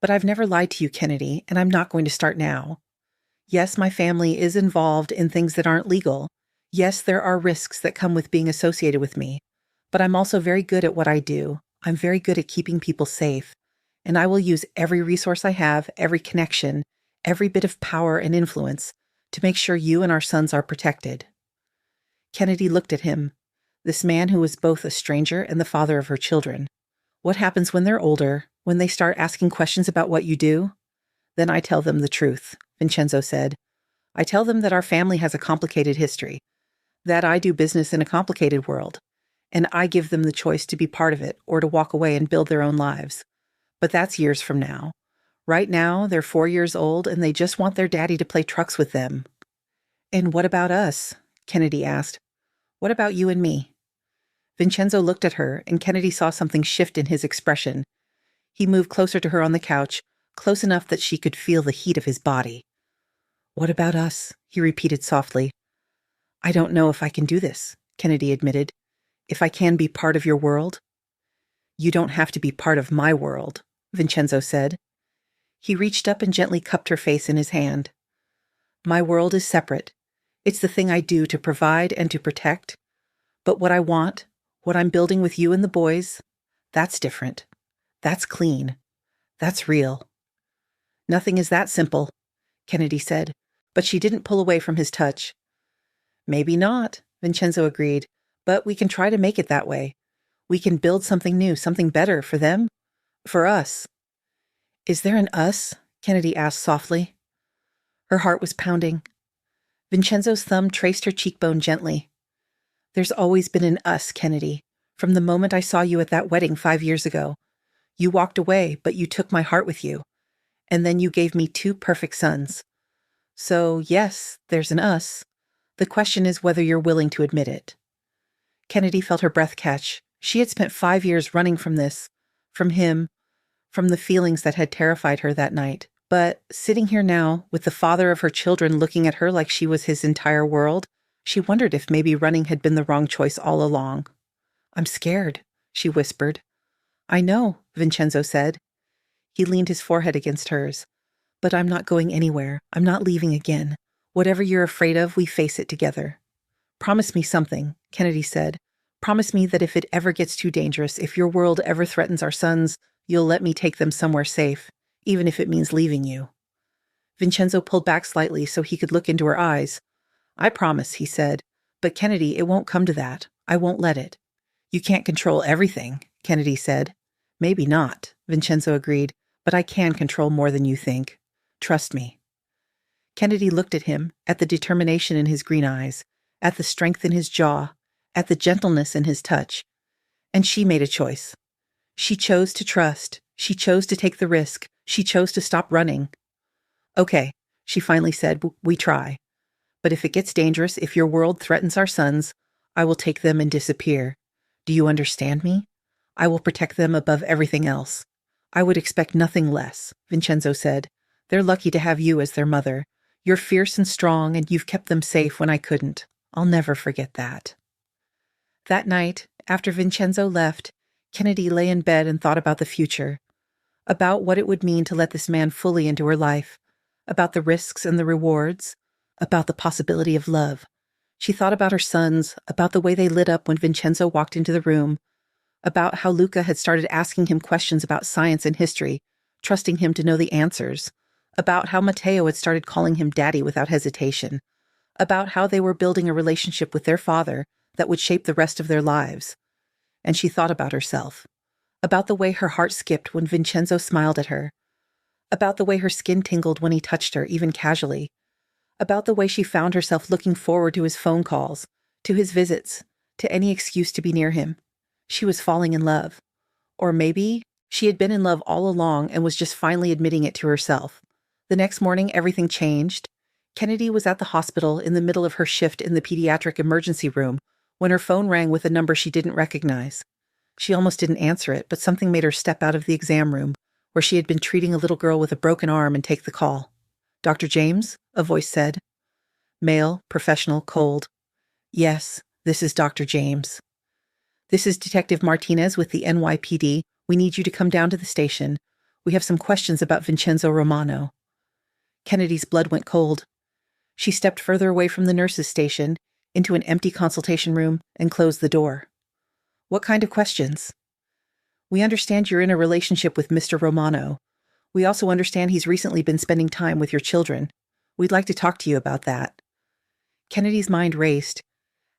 But I've never lied to you, Kennedy, and I'm not going to start now. Yes, my family is involved in things that aren't legal. Yes, there are risks that come with being associated with me. But I'm also very good at what I do. I'm very good at keeping people safe. And I will use every resource I have, every connection, every bit of power and influence to make sure you and our sons are protected." Kennedy looked at him, this man who was both a stranger and the father of her children. "What happens when they're older, when they start asking questions about what you do?" "Then I tell them the truth," Vincenzo said. "I tell them that our family has a complicated history, that I do business in a complicated world, and I give them the choice to be part of it or to walk away and build their own lives. But that's years from now. Right now, they're 4 years old and they just want their daddy to play trucks with them." "And what about us?" Kennedy asked. "What about you and me?" Vincenzo looked at her, and Kennedy saw something shift in his expression. He moved closer to her on the couch, close enough that she could feel the heat of his body. "What about us?" he repeated softly. "I don't know if I can do this," Kennedy admitted. "If I can be part of your world." "You don't have to be part of my world," Vincenzo said. He reached up and gently cupped her face in his hand. "My world is separate. It's the thing I do to provide and to protect. But what I want, what I'm building with you and the boys, that's different. That's clean. That's real. Nothing is that simple, Kennedy said, but she didn't pull away from his touch. Maybe not, Vincenzo agreed, but we can try to make it that way. We can build something new, something better for them, for us. Is there an us? Kennedy asked softly. Her heart was pounding. Vincenzo's thumb traced her cheekbone gently. There's always been an us, Kennedy, from the moment I saw you at that wedding 5 years ago. You walked away, but you took my heart with you. And then you gave me 2 perfect sons. So, yes, there's an us. The question is whether you're willing to admit it. Kennedy felt her breath catch. She had spent 5 years running from this, from him, from the feelings that had terrified her that night. But sitting here now, with the father of her children looking at her like she was his entire world, she wondered if maybe running had been the wrong choice all along. I'm scared, she whispered. I know, Vincenzo said. He leaned his forehead against hers. But I'm not going anywhere. I'm not leaving again. Whatever you're afraid of, we face it together. Promise me something, Kennedy said. Promise me that if it ever gets too dangerous, if your world ever threatens our sons, you'll let me take them somewhere safe, even if it means leaving you. Vincenzo pulled back slightly so he could look into her eyes. I promise, he said. But Kennedy, it won't come to that. I won't let it. You can't control everything, Kennedy said. Maybe not, Vincenzo agreed, but I can control more than you think. Trust me. Kennedy looked at him, at the determination in his green eyes, at the strength in his jaw, at the gentleness in his touch. And she made a choice. She chose to trust. She chose to take the risk. She chose to stop running. Okay, she finally said, we try. But if it gets dangerous, if your world threatens our sons, I will take them and disappear. Do you understand me? I will protect them above everything else. I would expect nothing less, Vincenzo said. They're lucky to have you as their mother. You're fierce and strong, and you've kept them safe when I couldn't. I'll never forget that. That night, after Vincenzo left, Kennedy lay in bed and thought about the future, about what it would mean to let this man fully into her life, about the risks and the rewards, about the possibility of love. She thought about her sons, about the way they lit up when Vincenzo walked into the room, about how Luca had started asking him questions about science and history, trusting him to know the answers, about how Matteo had started calling him daddy without hesitation, about how they were building a relationship with their father that would shape the rest of their lives. And she thought about herself, about the way her heart skipped when Vincenzo smiled at her, about the way her skin tingled when he touched her, even casually, about the way she found herself looking forward to his phone calls, to his visits, to any excuse to be near him. She was falling in love. Or maybe she had been in love all along and was just finally admitting it to herself. The next morning, everything changed. Kennedy was at the hospital in the middle of her shift in the pediatric emergency room when her phone rang with a number she didn't recognize. She almost didn't answer it, but something made her step out of the exam room, where she had been treating a little girl with a broken arm, and take the call. Dr. James? A voice said. Male, professional, cold. Yes, this is Dr. James. This is Detective Martinez with the NYPD. We need you to come down to the station. We have some questions about Vincenzo Romano. Kennedy's blood went cold. She stepped further away from the nurse's station, into an empty consultation room, and closed the door. What kind of questions? We understand you're in a relationship with Mr. Romano. We also understand he's recently been spending time with your children. We'd like to talk to you about that. Kennedy's mind raced.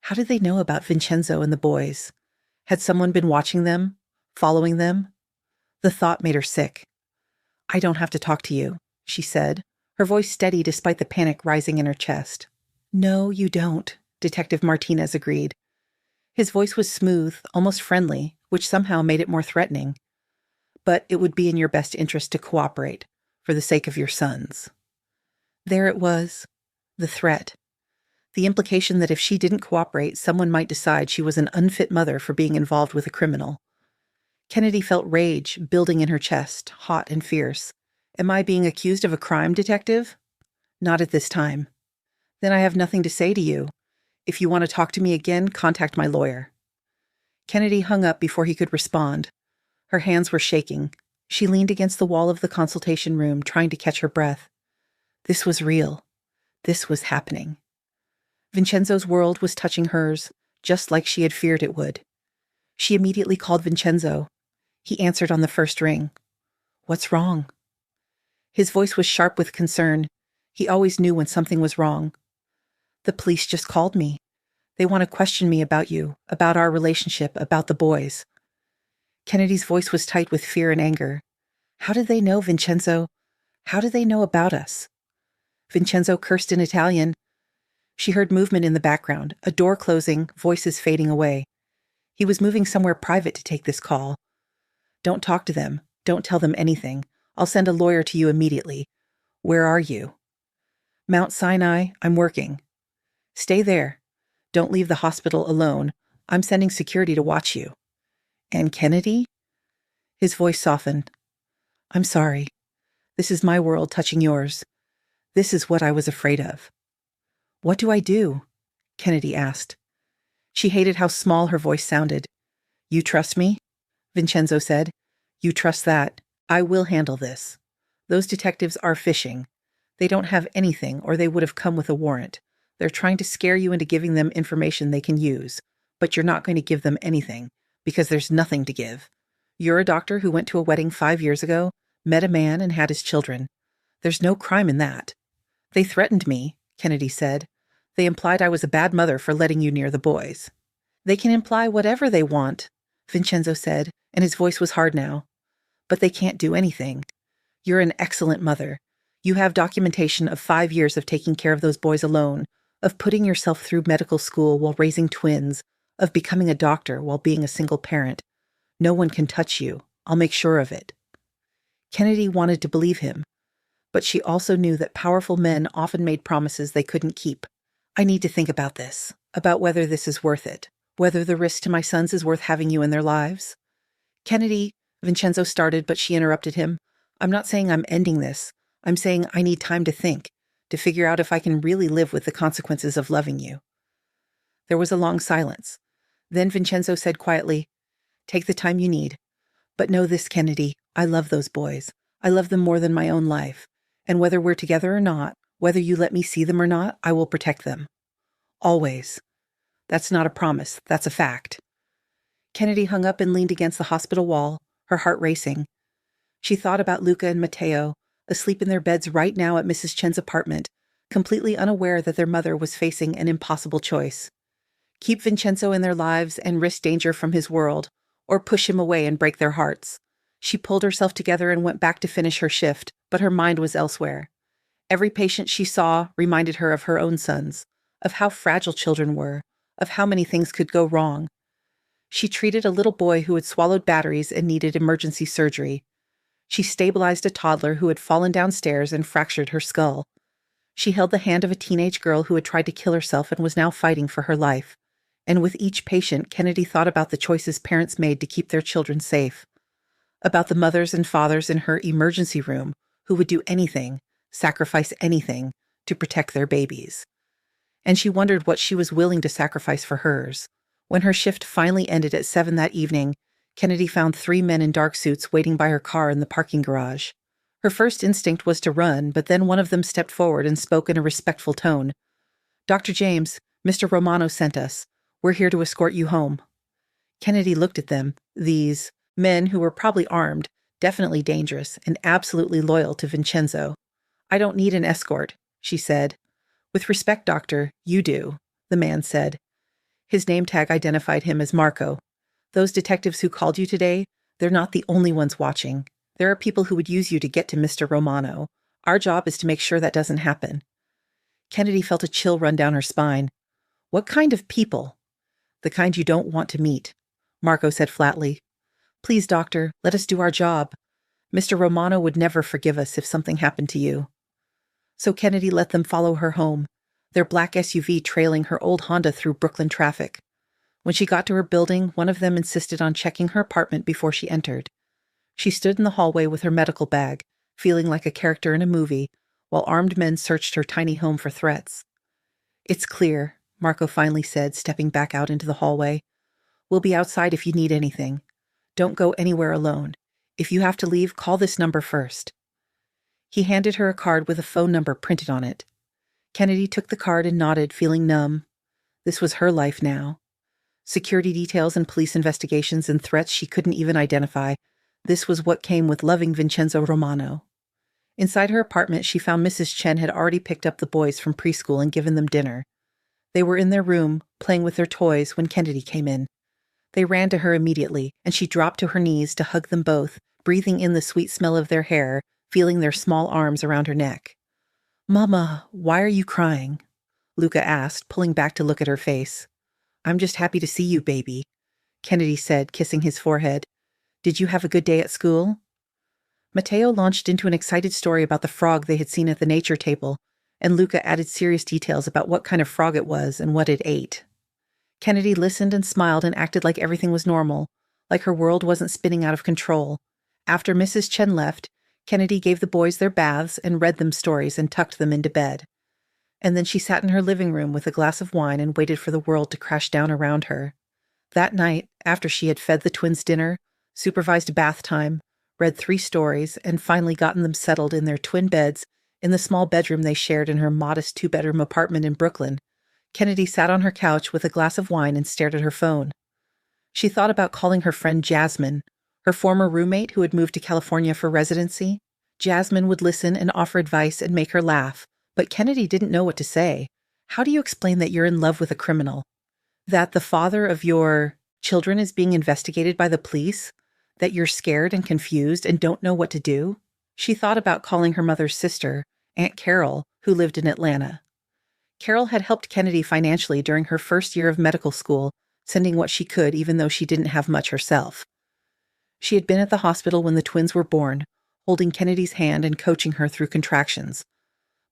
How did they know about Vincenzo and the boys? Had someone been watching them? Following them? The thought made her sick. I don't have to talk to you, she said, her voice steady despite the panic rising in her chest. No, you don't, Detective Martinez agreed. His voice was smooth, almost friendly, which somehow made it more threatening. But it would be in your best interest to cooperate, for the sake of your sons. There it was, the threat. The implication that if she didn't cooperate, someone might decide she was an unfit mother for being involved with a criminal. Kennedy felt rage building in her chest, hot and fierce. Am I being accused of a crime, detective? Not at this time. Then I have nothing to say to you. If you want to talk to me again, contact my lawyer. Kennedy hung up before he could respond. Her hands were shaking. She leaned against the wall of the consultation room, trying to catch her breath. This was real. This was happening. Vincenzo's world was touching hers, just like she had feared it would. She immediately called Vincenzo. He answered on the first ring. "What's wrong?" His voice was sharp with concern. He always knew when something was wrong. "The police just called me. They want to question me about you, about our relationship, about the boys." Kennedy's voice was tight with fear and anger. "How did they know, Vincenzo? How did they know about us?" Vincenzo cursed in Italian. She heard movement in the background, a door closing, voices fading away. He was moving somewhere private to take this call. "Don't talk to them. Don't tell them anything. I'll send a lawyer to you immediately. Where are you?" "Mount Sinai. I'm working." "Stay there. Don't leave the hospital alone. I'm sending security to watch you." "And Kennedy?" His voice softened. "I'm sorry. This is my world touching yours. This is what I was afraid of." "What do I do?" Kennedy asked. She hated how small her voice sounded. "You trust me?" Vincenzo said. "You trust that. I will handle this. Those detectives are fishing. They don't have anything, or they would have come with a warrant. They're trying to scare you into giving them information they can use, but you're not going to give them anything, because there's nothing to give. You're a doctor who went to a wedding 5 years ago, met a man, and had his children. There's no crime in that." "They threatened me," Kennedy said. "They implied I was a bad mother for letting you near the boys." "They can imply whatever they want," Vincenzo said, and his voice was hard now. "But they can't do anything. You're an excellent mother. You have documentation of 5 years of taking care of those boys alone, of putting yourself through medical school while raising twins, of becoming a doctor while being a single parent. No one can touch you. I'll make sure of it." Kennedy wanted to believe him, but she also knew that powerful men often made promises they couldn't keep. "I need to think about this, about whether this is worth it, whether the risk to my sons is worth having you in their lives." "Kennedy," Vincenzo started, but she interrupted him. "I'm not saying I'm ending this. I'm saying I need time to think, to figure out if I can really live with the consequences of loving you." There was a long silence. Then Vincenzo said quietly, "Take the time you need. But know this, Kennedy, I love those boys. I love them more than my own life. And whether we're together or not, whether you let me see them or not, I will protect them. Always. That's not a promise, that's a fact." Kennedy hung up and leaned against the hospital wall, her heart racing. She thought about Luca and Matteo, asleep in their beds right now at Mrs. Chen's apartment, completely unaware that their mother was facing an impossible choice. Keep Vincenzo in their lives and risk danger from his world, or push him away and break their hearts. She pulled herself together and went back to finish her shift, but her mind was elsewhere. Every patient she saw reminded her of her own sons, of how fragile children were, of how many things could go wrong. She treated a little boy who had swallowed batteries and needed emergency surgery. She stabilized a toddler who had fallen downstairs and fractured her skull. She held the hand of a teenage girl who had tried to kill herself and was now fighting for her life. And with each patient, Kennedy thought about the choices parents made to keep their children safe. About the mothers and fathers in her emergency room who would do anything, sacrifice anything, to protect their babies. And she wondered what she was willing to sacrifice for hers. When her shift finally ended at 7 that evening, Kennedy found 3 men in dark suits waiting by her car in the parking garage. Her first instinct was to run, but then one of them stepped forward and spoke in a respectful tone. "Dr. James, Mr. Romano sent us. We're here to escort you home." Kennedy looked at them, these men who were probably armed, definitely dangerous, and absolutely loyal to Vincenzo. "I don't need an escort," she said. "With respect, doctor, you do," the man said. His name tag identified him as Marco. "Those detectives who called you today, they're not the only ones watching. There are people who would use you to get to Mr. Romano. Our job is to make sure that doesn't happen." Kennedy felt a chill run down her spine. "What kind of people?" "The kind you don't want to meet," Marco said flatly. "Please, doctor, let us do our job. Mr. Romano would never forgive us if something happened to you." So Kennedy let them follow her home, their black SUV trailing her old Honda through Brooklyn traffic. When she got to her building, one of them insisted on checking her apartment before she entered. She stood in the hallway with her medical bag, feeling like a character in a movie, while armed men searched her tiny home for threats. "It's clear," Marco finally said, stepping back out into the hallway. "We'll be outside if you need anything. Don't go anywhere alone. If you have to leave, call this number first." He handed her a card with a phone number printed on it. Kennedy took the card and nodded, feeling numb. This was her life now. Security details and police investigations and threats she couldn't even identify. This was what came with loving Vincenzo Romano. Inside her apartment, she found Mrs. Chen had already picked up the boys from preschool and given them dinner. They were in their room, playing with their toys, when Kennedy came in. They ran to her immediately, and she dropped to her knees to hug them both, breathing in the sweet smell of their hair, feeling their small arms around her neck. "Mama, why are you crying?" Luca asked, pulling back to look at her face. "I'm just happy to see you, baby," Kennedy said, kissing his forehead. "Did you have a good day at school?" Matteo launched into an excited story about the frog they had seen at the nature table, and Luca added serious details about what kind of frog it was and what it ate. Kennedy listened and smiled and acted like everything was normal, like her world wasn't spinning out of control. After Mrs. Chen left, Kennedy gave the boys their baths and read them stories and tucked them into bed. And then she sat in her living room with a glass of wine and waited for the world to crash down around her. That night, after she had fed the twins dinner, supervised bath time, read 3 stories, and finally gotten them settled in their twin beds in the small bedroom they shared in her modest 2-bedroom apartment in Brooklyn, Kennedy sat on her couch with a glass of wine and stared at her phone. She thought about calling her friend Jasmine, her former roommate who had moved to California for residency. Jasmine would listen and offer advice and make her laugh, but Kennedy didn't know what to say. How do you explain that you're in love with a criminal? That the father of your children is being investigated by the police? That you're scared and confused and don't know what to do? She thought about calling her mother's sister, Aunt Carol, who lived in Atlanta. Carol had helped Kennedy financially during her first year of medical school, sending what she could even though she didn't have much herself. She had been at the hospital when the twins were born, holding Kennedy's hand and coaching her through contractions.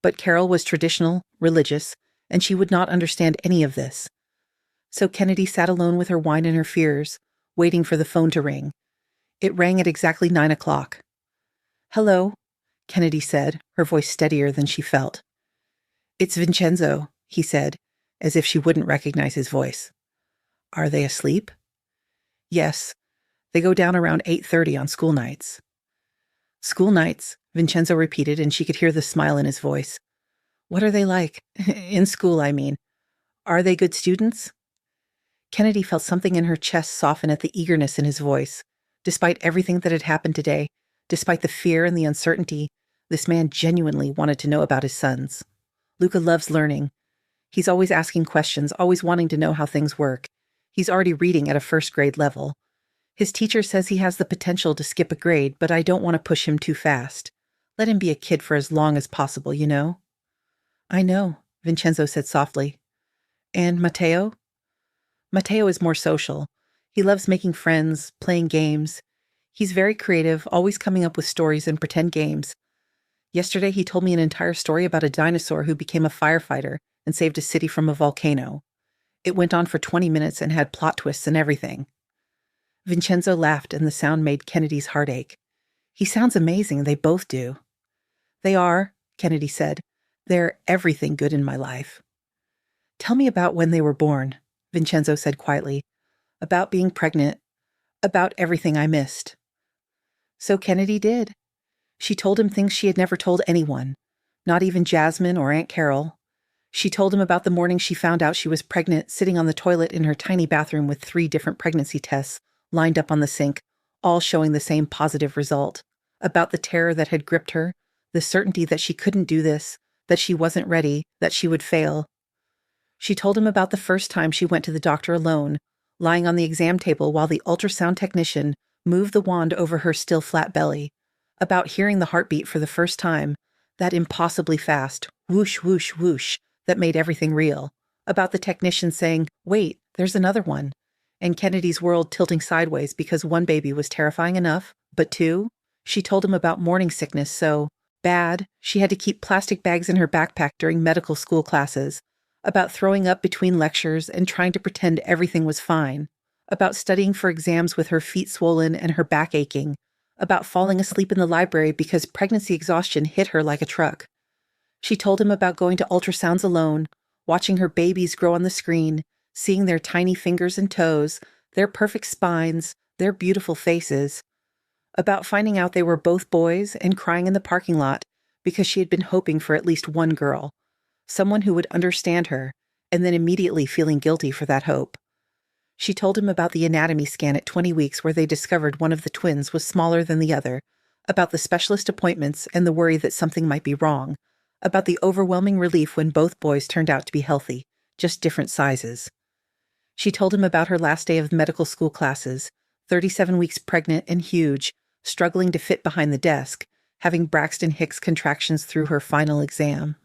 But Carol was traditional, religious, and she would not understand any of this. So Kennedy sat alone with her wine and her fears, waiting for the phone to ring. It rang at exactly 9 o'clock. "Hello," Kennedy said, her voice steadier than she felt. "It's Vincenzo," he said, as if she wouldn't recognize his voice. "Are they asleep?" "Yes. They go down around 8:30 on school nights." "School nights," Vincenzo repeated, and she could hear the smile in his voice. "What are they like? In school, I mean. Are they good students?" Kennedy felt something in her chest soften at the eagerness in his voice. Despite everything that had happened today, despite the fear and the uncertainty, this man genuinely wanted to know about his sons. Luca loves learning. He's always asking questions, always wanting to know how things work. He's already reading at a first-grade level. His teacher says he has the potential to skip a grade, but I don't want to push him too fast. Let him be a kid for as long as possible, you know? "I know," Vincenzo said softly. "And Matteo?" "Matteo is more social. He loves making friends, playing games. He's very creative, always coming up with stories and pretend games. Yesterday he told me an entire story about a dinosaur who became a firefighter and saved a city from a volcano. It went on for 20 minutes and had plot twists and everything." Vincenzo laughed, and the sound made Kennedy's heart ache. "He sounds amazing, they both do." "They are," Kennedy said. "They're everything good in my life." "Tell me about when they were born," Vincenzo said quietly. "About being pregnant. About everything I missed." So Kennedy did. She told him things she had never told anyone, not even Jasmine or Aunt Carol. She told him about the morning she found out she was pregnant, sitting on the toilet in her tiny bathroom with 3 different pregnancy tests lined up on the sink, all showing the same positive result. About the terror that had gripped her, the certainty that she couldn't do this, that she wasn't ready, that she would fail. She told him about the first time she went to the doctor alone, lying on the exam table while the ultrasound technician moved the wand over her still flat belly. About hearing the heartbeat for the first time, that impossibly fast whoosh, whoosh, whoosh that made everything real. About the technician saying, "Wait, there's another one." And Kennedy's world tilting sideways because 1 baby was terrifying enough, but 2? She told him about morning sickness so bad she had to keep plastic bags in her backpack during medical school classes. About throwing up between lectures and trying to pretend everything was fine. About studying for exams with her feet swollen and her back aching. About falling asleep in the library because pregnancy exhaustion hit her like a truck. She told him about going to ultrasounds alone, watching her babies grow on the screen, seeing their tiny fingers and toes, their perfect spines, their beautiful faces. About finding out they were both boys and crying in the parking lot because she had been hoping for at least one girl. someone who would understand her, and then immediately feeling guilty for that hope. She told him about the anatomy scan at 20 weeks where they discovered one of the twins was smaller than the other, about the specialist appointments and the worry that something might be wrong, about the overwhelming relief when both boys turned out to be healthy, just different sizes. She told him about her last day of medical school classes, 37 weeks pregnant and huge, struggling to fit behind the desk, having Braxton Hicks contractions through her final exam.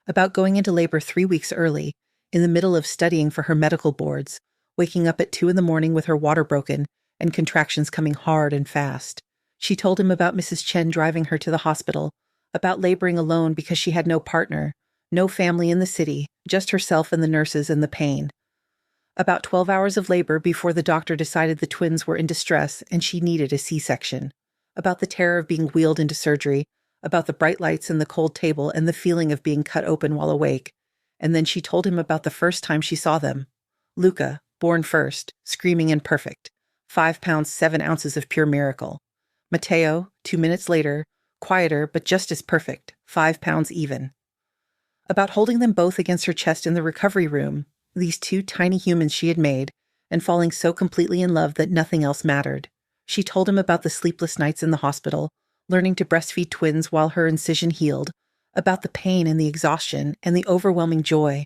About going into labor 3 weeks early, in the middle of studying for her medical boards, waking up at 2 a.m. with her water broken and contractions coming hard and fast. She told him about Mrs. Chen driving her to the hospital, about laboring alone because she had no partner, no family in the city, just herself and the nurses and the pain. About 12 hours of labor before the doctor decided the twins were in distress and she needed a C-section. About the terror of being wheeled into surgery, about the bright lights and the cold table and the feeling of being cut open while awake. And then she told him about the first time she saw them. Luca, born first, screaming and perfect, 5 pounds 7 ounces of pure miracle. Matteo, 2 minutes later, quieter but just as perfect, 5 pounds even. About holding them both against her chest in the recovery room, these 2 tiny humans she had made, and falling so completely in love that nothing else mattered. She told him about the sleepless nights in the hospital, learning to breastfeed twins while her incision healed, about the pain and the exhaustion and the overwhelming joy,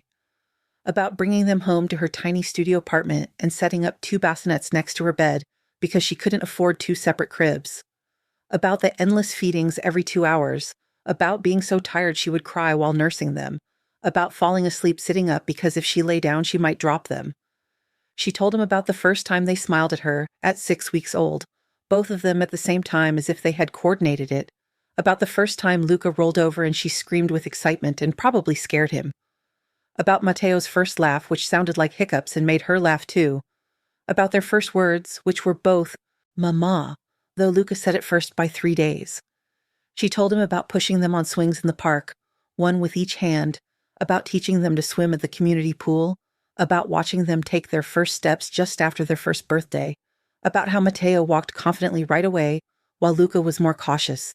about bringing them home to her tiny studio apartment and setting up 2 bassinets next to her bed because she couldn't afford 2 separate cribs, about the endless feedings every 2 hours, about being so tired she would cry while nursing them, about falling asleep sitting up because if she lay down she might drop them. She told him about the first time they smiled at her, at 6 weeks old, both of them at the same time as if they had coordinated it, about the first time Luca rolled over and she screamed with excitement and probably scared him, about Matteo's first laugh, which sounded like hiccups and made her laugh too, about their first words, which were both "Mama," though Luca said it first by 3 days. She told him about pushing them on swings in the park, one with each hand, about teaching them to swim at the community pool, about watching them take their first steps just after their first birthday, about how Matteo walked confidently right away while Luca was more cautious,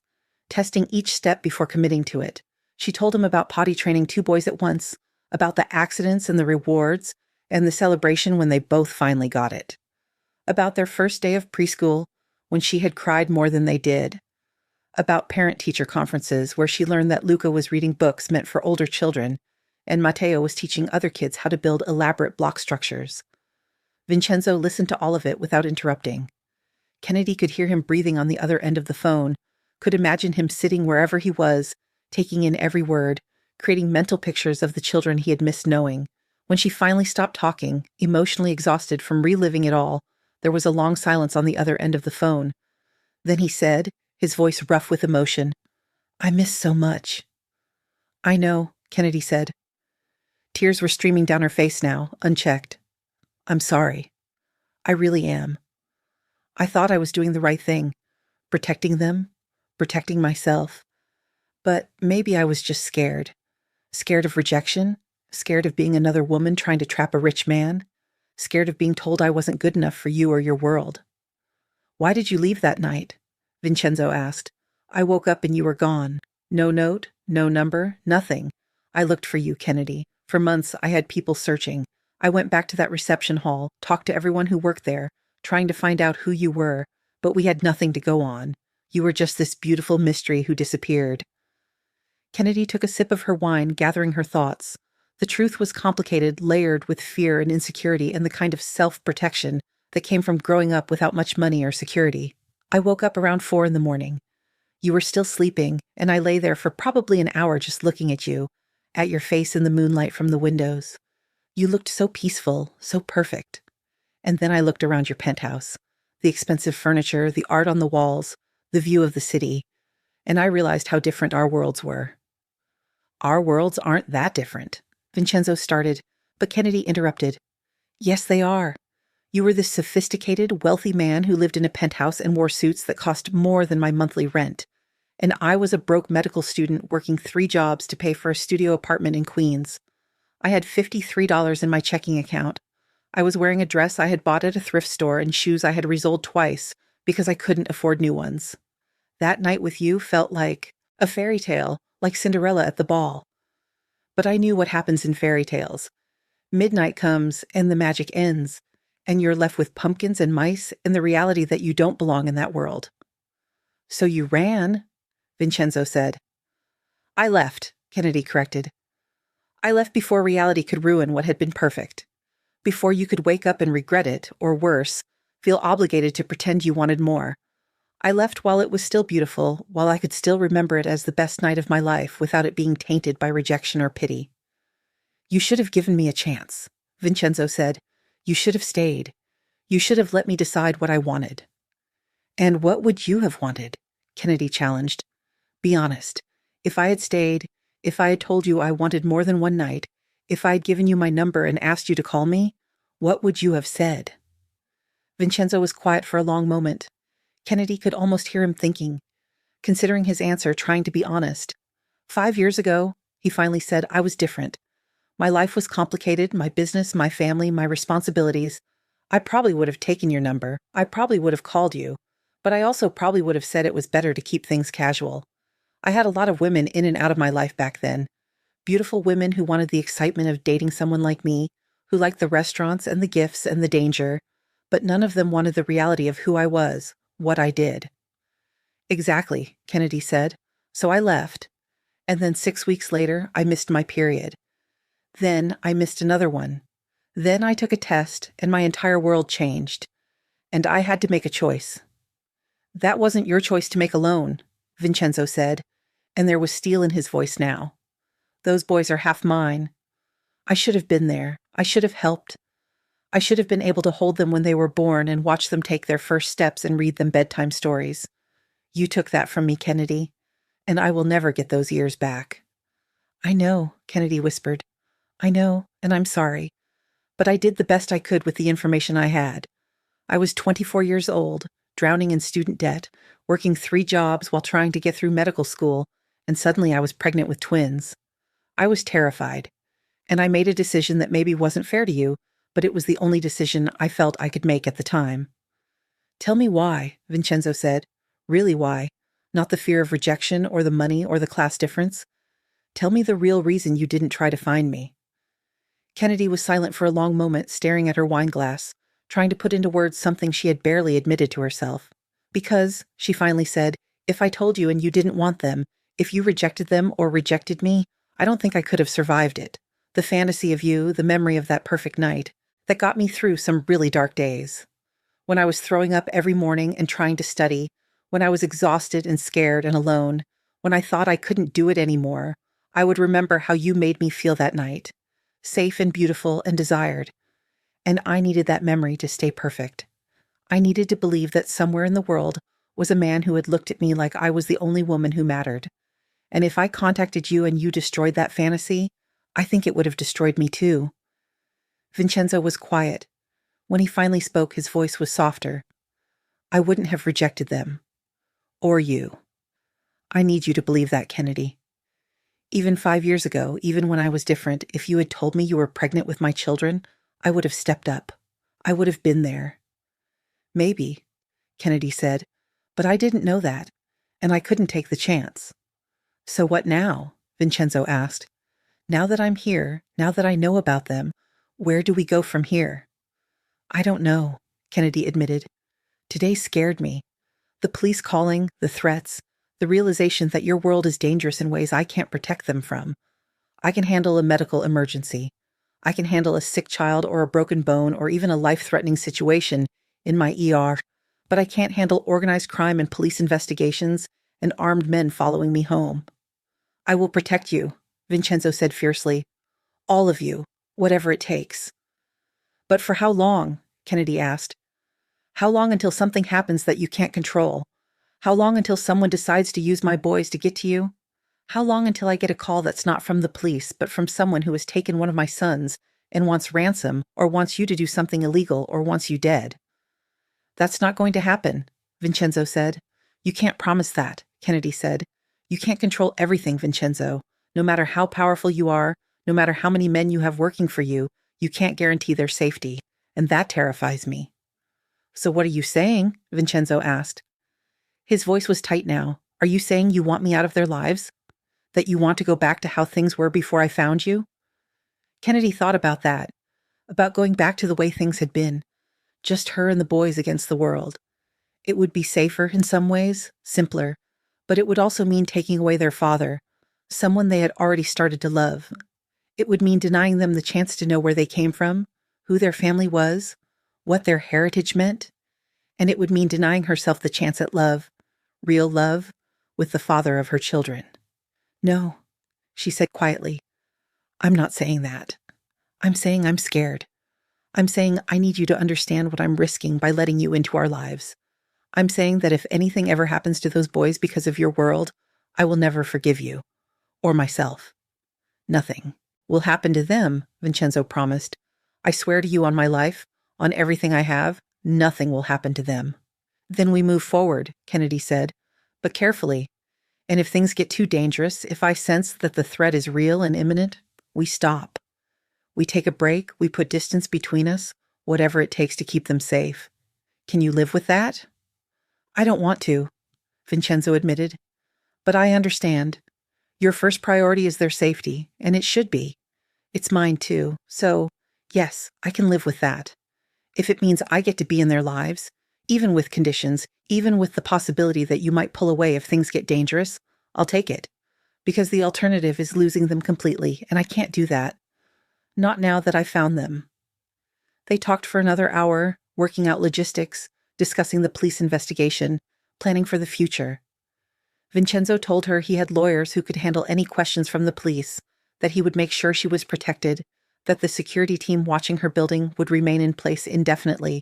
testing each step before committing to it. She told him about potty training 2 boys at once, about the accidents and the rewards, and the celebration when they both finally got it. About their first day of preschool, when she had cried more than they did. About parent-teacher conferences where she learned that Luca was reading books meant for older children, and Matteo was teaching other kids how to build elaborate block structures. Vincenzo listened to all of it without interrupting. Kennedy could hear him breathing on the other end of the phone, could imagine him sitting wherever he was, taking in every word, creating mental pictures of the children he had missed knowing. When she finally stopped talking, emotionally exhausted from reliving it all, there was a long silence on the other end of the phone. Then he said, his voice rough with emotion, "I miss so much." "I know," Kennedy said. Tears were streaming down her face now, unchecked. "I'm sorry. I really am. I thought I was doing the right thing, protecting them, protecting myself. But maybe I was just scared. Scared of rejection, scared of being another woman trying to trap a rich man, scared of being told I wasn't good enough for you or your world." "Why did you leave that night?" Vincenzo asked. "I woke up and you were gone. No note, no number, nothing. I looked for you, Kennedy. For months, I had people searching. I went back to that reception hall, talked to everyone who worked there, trying to find out who you were, but we had nothing to go on. You were just this beautiful mystery who disappeared." Kennedy took a sip of her wine, gathering her thoughts. The truth was complicated, layered with fear and insecurity and the kind of self-protection that came from growing up without much money or security. "I woke up around 4 a.m. You were still sleeping, and I lay there for probably an hour just looking at you, at your face in the moonlight from the windows. You looked so peaceful, so perfect. And then I looked around your penthouse, the expensive furniture, the art on the walls, the view of the city, and I realized how different our worlds were." "Our worlds aren't that different," Vincenzo started, but Kennedy interrupted. "Yes, they are. You were this sophisticated, wealthy man who lived in a penthouse and wore suits that cost more than my monthly rent. And I was a broke medical student working 3 jobs to pay for a studio apartment in Queens. I had $53 in my checking account. I was wearing a dress I had bought at a thrift store and shoes I had resoled twice because I couldn't afford new ones. That night with you felt like a fairy tale, like Cinderella at the ball. But I knew what happens in fairy tales. Midnight comes and the magic ends, and you're left with pumpkins and mice and the reality that you don't belong in that world. So you ran, Vincenzo said. I left, Kennedy corrected. I left before reality could ruin what had been perfect. Before you could wake up and regret it, or worse, feel obligated to pretend you wanted more. I left while it was still beautiful, while I could still remember it as the best night of my life without it being tainted by rejection or pity. You should have given me a chance, Vincenzo said. You should have stayed. You should have let me decide what I wanted. And what would you have wanted? Kennedy challenged. Be honest. If I had stayed, if I had told you I wanted more than one night, if I had given you my number and asked you to call me, what would you have said? Vincenzo was quiet for a long moment. Kennedy could almost hear him thinking, considering his answer, trying to be honest. 5 years ago, he finally said, I was different. My life was complicated, my business, my family, my responsibilities. I probably would have taken your number. I probably would have called you. But I also probably would have said it was better to keep things casual. I had a lot of women in and out of my life back then. Beautiful women who wanted the excitement of dating someone like me, who liked the restaurants and the gifts and the danger, but none of them wanted the reality of who I was, what I did. Exactly, Kennedy said. So I left. And then 6 weeks later, I missed my period. Then I missed another one. Then I took a test, and my entire world changed. And I had to make a choice. That wasn't your choice to make alone, Vincenzo said, and there was steel in his voice now. Those boys are half mine. I should have been there. I should have helped. I should have been able to hold them when they were born and watch them take their first steps and read them bedtime stories. You took that from me, Kennedy, and I will never get those years back. I know, Kennedy whispered. I know, and I'm sorry. But I did the best I could with the information I had. I was 24 years old, drowning in student debt, working 3 jobs while trying to get through medical school, and suddenly I was pregnant with twins. I was terrified, and I made a decision that maybe wasn't fair to you, but it was the only decision I felt I could make at the time. Tell me why, Vincenzo said. Really why? Not the fear of rejection or the money or the class difference. Tell me the real reason you didn't try to find me. Kennedy was silent for a long moment, staring at her wine glass, trying to put into words something she had barely admitted to herself. Because, she finally said, if I told you and you didn't want them, if you rejected them or rejected me, I don't think I could have survived it. The fantasy of you, the memory of that perfect night, that got me through some really dark days. When I was throwing up every morning and trying to study, when I was exhausted and scared and alone, when I thought I couldn't do it anymore, I would remember how you made me feel that night. Safe and beautiful and desired. And I needed that memory to stay perfect. I needed to believe that somewhere in the world was a man who had looked at me like I was the only woman who mattered. And if I contacted you and you destroyed that fantasy, I think it would have destroyed me too. Vincenzo was quiet. When he finally spoke, his voice was softer. I wouldn't have rejected them. Or you. I need you to believe that, Kennedy. Even 5 years ago, even when I was different, if you had told me you were pregnant with my children, I would have stepped up. I would have been there. Maybe, Kennedy said, but I didn't know that, and I couldn't take the chance. So what now? Vincenzo asked. Now that I'm here, now that I know about them, where do we go from here? I don't know, Kennedy admitted. Today scared me. The police calling, the threats, the realization that your world is dangerous in ways I can't protect them from. I can handle a medical emergency. I can handle a sick child or a broken bone or even a life-threatening situation in my ER, but I can't handle organized crime and police investigations and armed men following me home. I will protect you, Vincenzo said fiercely. All of you, whatever it takes. But for how long? Kennedy asked. How long until something happens that you can't control? How long until someone decides to use my boys to get to you? How long until I get a call that's not from the police, but from someone who has taken one of my sons and wants ransom, or wants you to do something illegal, or wants you dead? That's not going to happen, Vincenzo said. You can't promise that, Kennedy said. You can't control everything, Vincenzo. No matter how powerful you are, no matter how many men you have working for you, you can't guarantee their safety, and that terrifies me. So what are you saying? Vincenzo asked. His voice was tight now. Are you saying you want me out of their lives? That you want to go back to how things were before I found you? Kennedy thought about that, about going back to the way things had been, just her and the boys against the world. It would be safer in some ways, simpler, but it would also mean taking away their father, someone they had already started to love. It would mean denying them the chance to know where they came from, who their family was, what their heritage meant, and it would mean denying herself the chance at love, real love, with the father of her children. No, she said quietly. I'm not saying that. I'm saying I'm scared. I'm saying I need you to understand what I'm risking by letting you into our lives. I'm saying that if anything ever happens to those boys because of your world, I will never forgive you. Or myself. Nothing will happen to them, Vincenzo promised. I swear to you on my life, on everything I have, nothing will happen to them. Then we move forward, Kennedy said, but carefully. And if things get too dangerous, if I sense that the threat is real and imminent, we stop. We take a break, we put distance between us, whatever it takes to keep them safe. Can you live with that? I don't want to, Vincenzo admitted. But I understand. Your first priority is their safety, and it should be. It's mine too, so, yes, I can live with that. If it means I get to be in their lives, even with conditions, even with the possibility that you might pull away if things get dangerous, I'll take it. Because the alternative is losing them completely, and I can't do that. Not now that I've found them. They talked for another hour, working out logistics, discussing the police investigation, planning for the future. Vincenzo told her he had lawyers who could handle any questions from the police, that he would make sure she was protected, that the security team watching her building would remain in place indefinitely.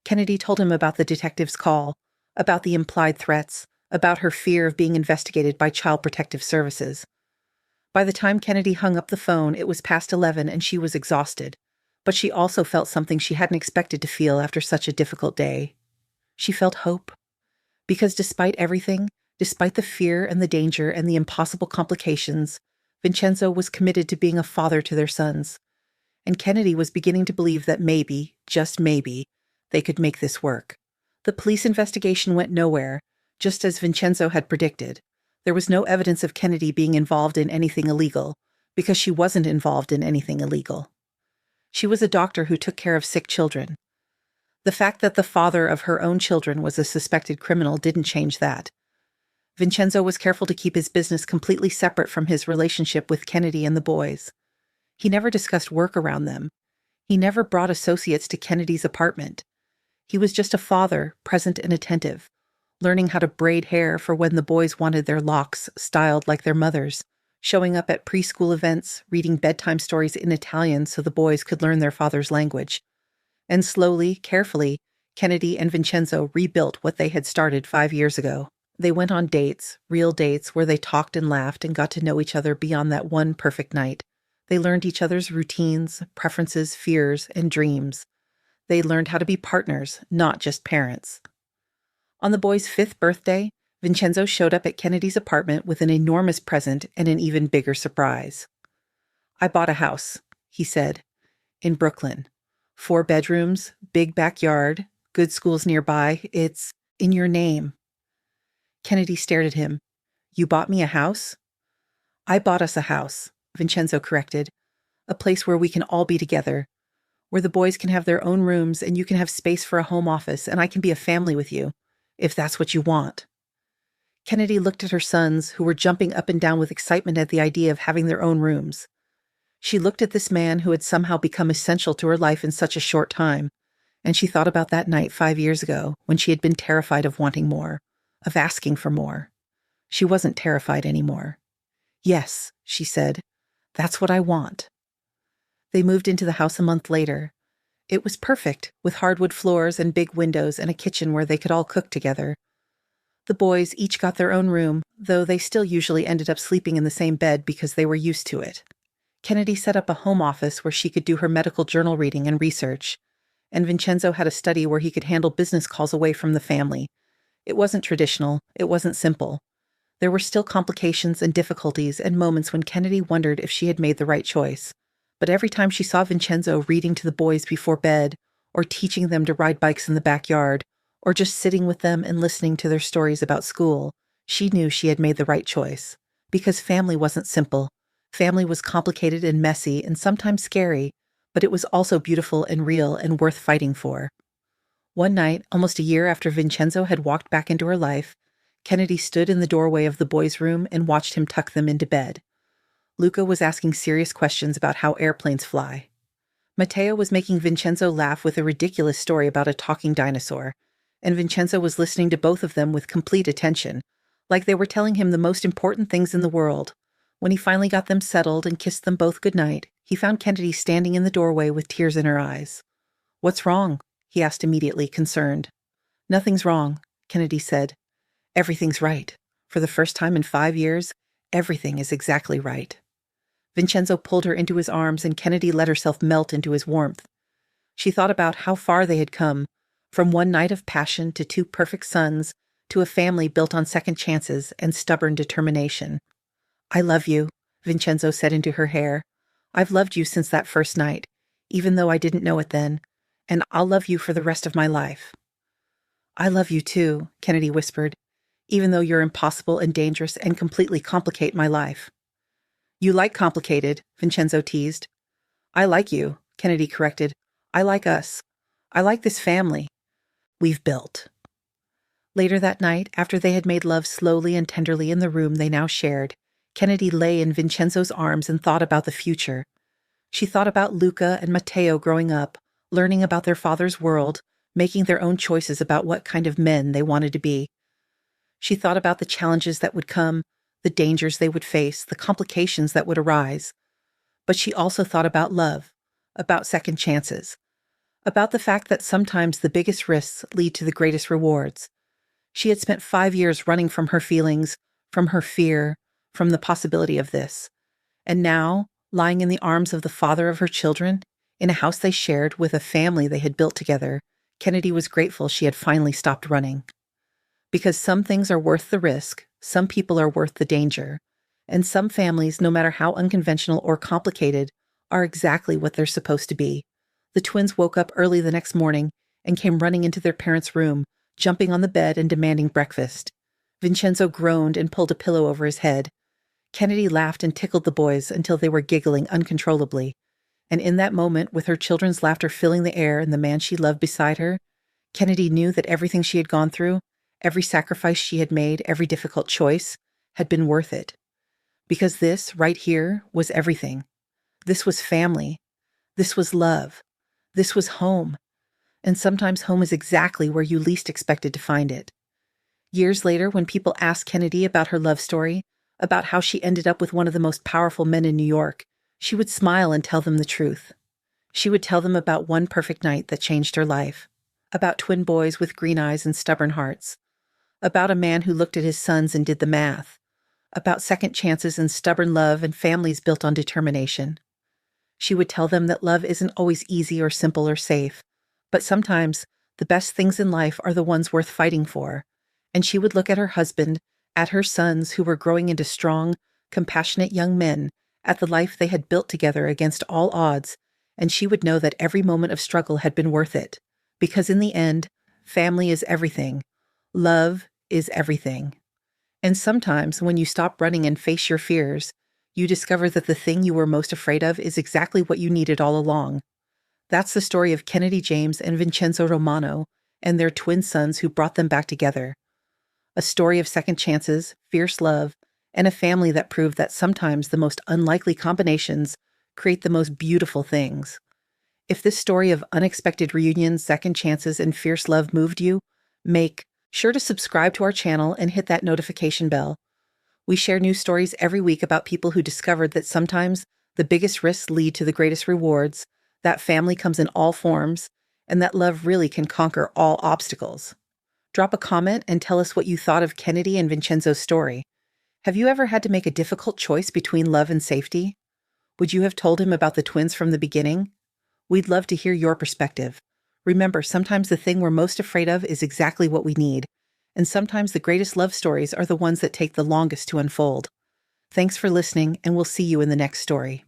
Kennedy told him about the detective's call, about the implied threats, about her fear of being investigated by Child Protective Services. By the time Kennedy hung up the phone, it was past 11 and she was exhausted, but she also felt something she hadn't expected to feel after such a difficult day. She felt hope. Because despite everything, despite the fear and the danger and the impossible complications, Vincenzo was committed to being a father to their sons. And Kennedy was beginning to believe that maybe, just maybe, they could make this work. The police investigation went nowhere, just as Vincenzo had predicted. There was no evidence of Kennedy being involved in anything illegal, because she wasn't involved in anything illegal. She was a doctor who took care of sick children. The fact that the father of her own children was a suspected criminal didn't change that. Vincenzo was careful to keep his business completely separate from his relationship with Kennedy and the boys. He never discussed work around them. He never brought associates to Kennedy's apartment. He was just a father, present and attentive, learning how to braid hair for when the boys wanted their locks styled like their mother's, showing up at preschool events, reading bedtime stories in Italian so the boys could learn their father's language. And slowly, carefully, Kennedy and Vincenzo rebuilt what they had started 5 years ago. They went on dates, real dates, where they talked and laughed and got to know each other beyond that one perfect night. They learned each other's routines, preferences, fears, and dreams. They learned how to be partners, not just parents. On the boy's 5th birthday, Vincenzo showed up at Kennedy's apartment with an enormous present and an even bigger surprise. I bought a house, he said, in Brooklyn. 4 bedrooms, big backyard, good schools nearby. It's in your name. Kennedy stared at him. You bought me a house? I bought us a house, Vincenzo corrected. A place where we can all be together, where the boys can have their own rooms and you can have space for a home office and I can be a family with you, if that's what you want. Kennedy looked at her sons, who were jumping up and down with excitement at the idea of having their own rooms. She looked at this man who had somehow become essential to her life in such a short time, and she thought about that night 5 years ago when she had been terrified of wanting more, of asking for more. She wasn't terrified anymore. Yes, she said, that's what I want. They moved into the house a month later. It was perfect, with hardwood floors and big windows and a kitchen where they could all cook together. The boys each got their own room, though they still usually ended up sleeping in the same bed because they were used to it. Kennedy set up a home office where she could do her medical journal reading and research, and Vincenzo had a study where he could handle business calls away from the family. It wasn't traditional, it wasn't simple. There were still complications and difficulties and moments when Kennedy wondered if she had made the right choice. But every time she saw Vincenzo reading to the boys before bed, or teaching them to ride bikes in the backyard, or just sitting with them and listening to their stories about school, she knew she had made the right choice. Because family wasn't simple. Family was complicated and messy and sometimes scary, but it was also beautiful and real and worth fighting for. One night, almost a year after Vincenzo had walked back into her life, Kennedy stood in the doorway of the boys' room and watched him tuck them into bed. Luca was asking serious questions about how airplanes fly. Matteo was making Vincenzo laugh with a ridiculous story about a talking dinosaur, and Vincenzo was listening to both of them with complete attention, like they were telling him the most important things in the world. When he finally got them settled and kissed them both goodnight, he found Kennedy standing in the doorway with tears in her eyes. "What's wrong?" he asked immediately, concerned. "Nothing's wrong," Kennedy said. "Everything's right. For the first time in 5 years, everything is exactly right." Vincenzo pulled her into his arms, and Kennedy let herself melt into his warmth. She thought about how far they had come, from one night of passion to 2 perfect sons, to a family built on second chances and stubborn determination. "I love you," Vincenzo said into her hair. "I've loved you since that first night, even though I didn't know it then, and I'll love you for the rest of my life." "I love you too," Kennedy whispered, "even though you're impossible and dangerous and completely complicate my life." "You like complicated," Vincenzo teased. "I like you," Kennedy corrected. "I like us. I like this family we've built." Later that night, after they had made love slowly and tenderly in the room they now shared, Kennedy lay in Vincenzo's arms and thought about the future. She thought about Luca and Matteo growing up, learning about their father's world, making their own choices about what kind of men they wanted to be. She thought about the challenges that would come, the dangers they would face, the complications that would arise. But she also thought about love, about second chances, about the fact that sometimes the biggest risks lead to the greatest rewards. She had spent 5 years running from her feelings, from her fear, from the possibility of this. And now, lying in the arms of the father of her children, in a house they shared with a family they had built together, Kennedy was grateful she had finally stopped running. Because some things are worth the risk, some people are worth the danger, and some families, no matter how unconventional or complicated, are exactly what they're supposed to be. The twins woke up early the next morning and came running into their parents' room, jumping on the bed and demanding breakfast. Vincenzo groaned and pulled a pillow over his head. Kennedy laughed and tickled the boys until they were giggling uncontrollably. And in that moment, with her children's laughter filling the air and the man she loved beside her, Kennedy knew that everything she had gone through, every sacrifice she had made, every difficult choice, had been worth it. Because this, right here, was everything. This was family. This was love. This was home. And sometimes home is exactly where you least expected to find it. Years later, when people asked Kennedy about her love story, about how she ended up with one of the most powerful men in New York, she would smile and tell them the truth. She would tell them about one perfect night that changed her life, about twin boys with green eyes and stubborn hearts, about a man who looked at his sons and did the math, about second chances and stubborn love and families built on determination. She would tell them that love isn't always easy or simple or safe, but sometimes the best things in life are the ones worth fighting for. And she would look at her husband, at her sons who were growing into strong, compassionate young men, at the life they had built together against all odds, and she would know that every moment of struggle had been worth it. Because in the end, family is everything. Love is everything. And sometimes, when you stop running and face your fears, you discover that the thing you were most afraid of is exactly what you needed all along. That's the story of Kennedy James and Vincenzo Romano and their twin sons who brought them back together. A story of second chances, fierce love, and a family that proved that sometimes the most unlikely combinations create the most beautiful things. If this story of unexpected reunions, second chances, and fierce love moved you, make sure to subscribe to our channel and hit that notification bell. We share new stories every week about people who discovered that sometimes the biggest risks lead to the greatest rewards, that family comes in all forms, and that love really can conquer all obstacles. Drop a comment and tell us what you thought of Kennedy and Vincenzo's story. Have you ever had to make a difficult choice between love and safety? Would you have told him about the twins from the beginning? We'd love to hear your perspective. Remember, sometimes the thing we're most afraid of is exactly what we need, and sometimes the greatest love stories are the ones that take the longest to unfold. Thanks for listening, and we'll see you in the next story.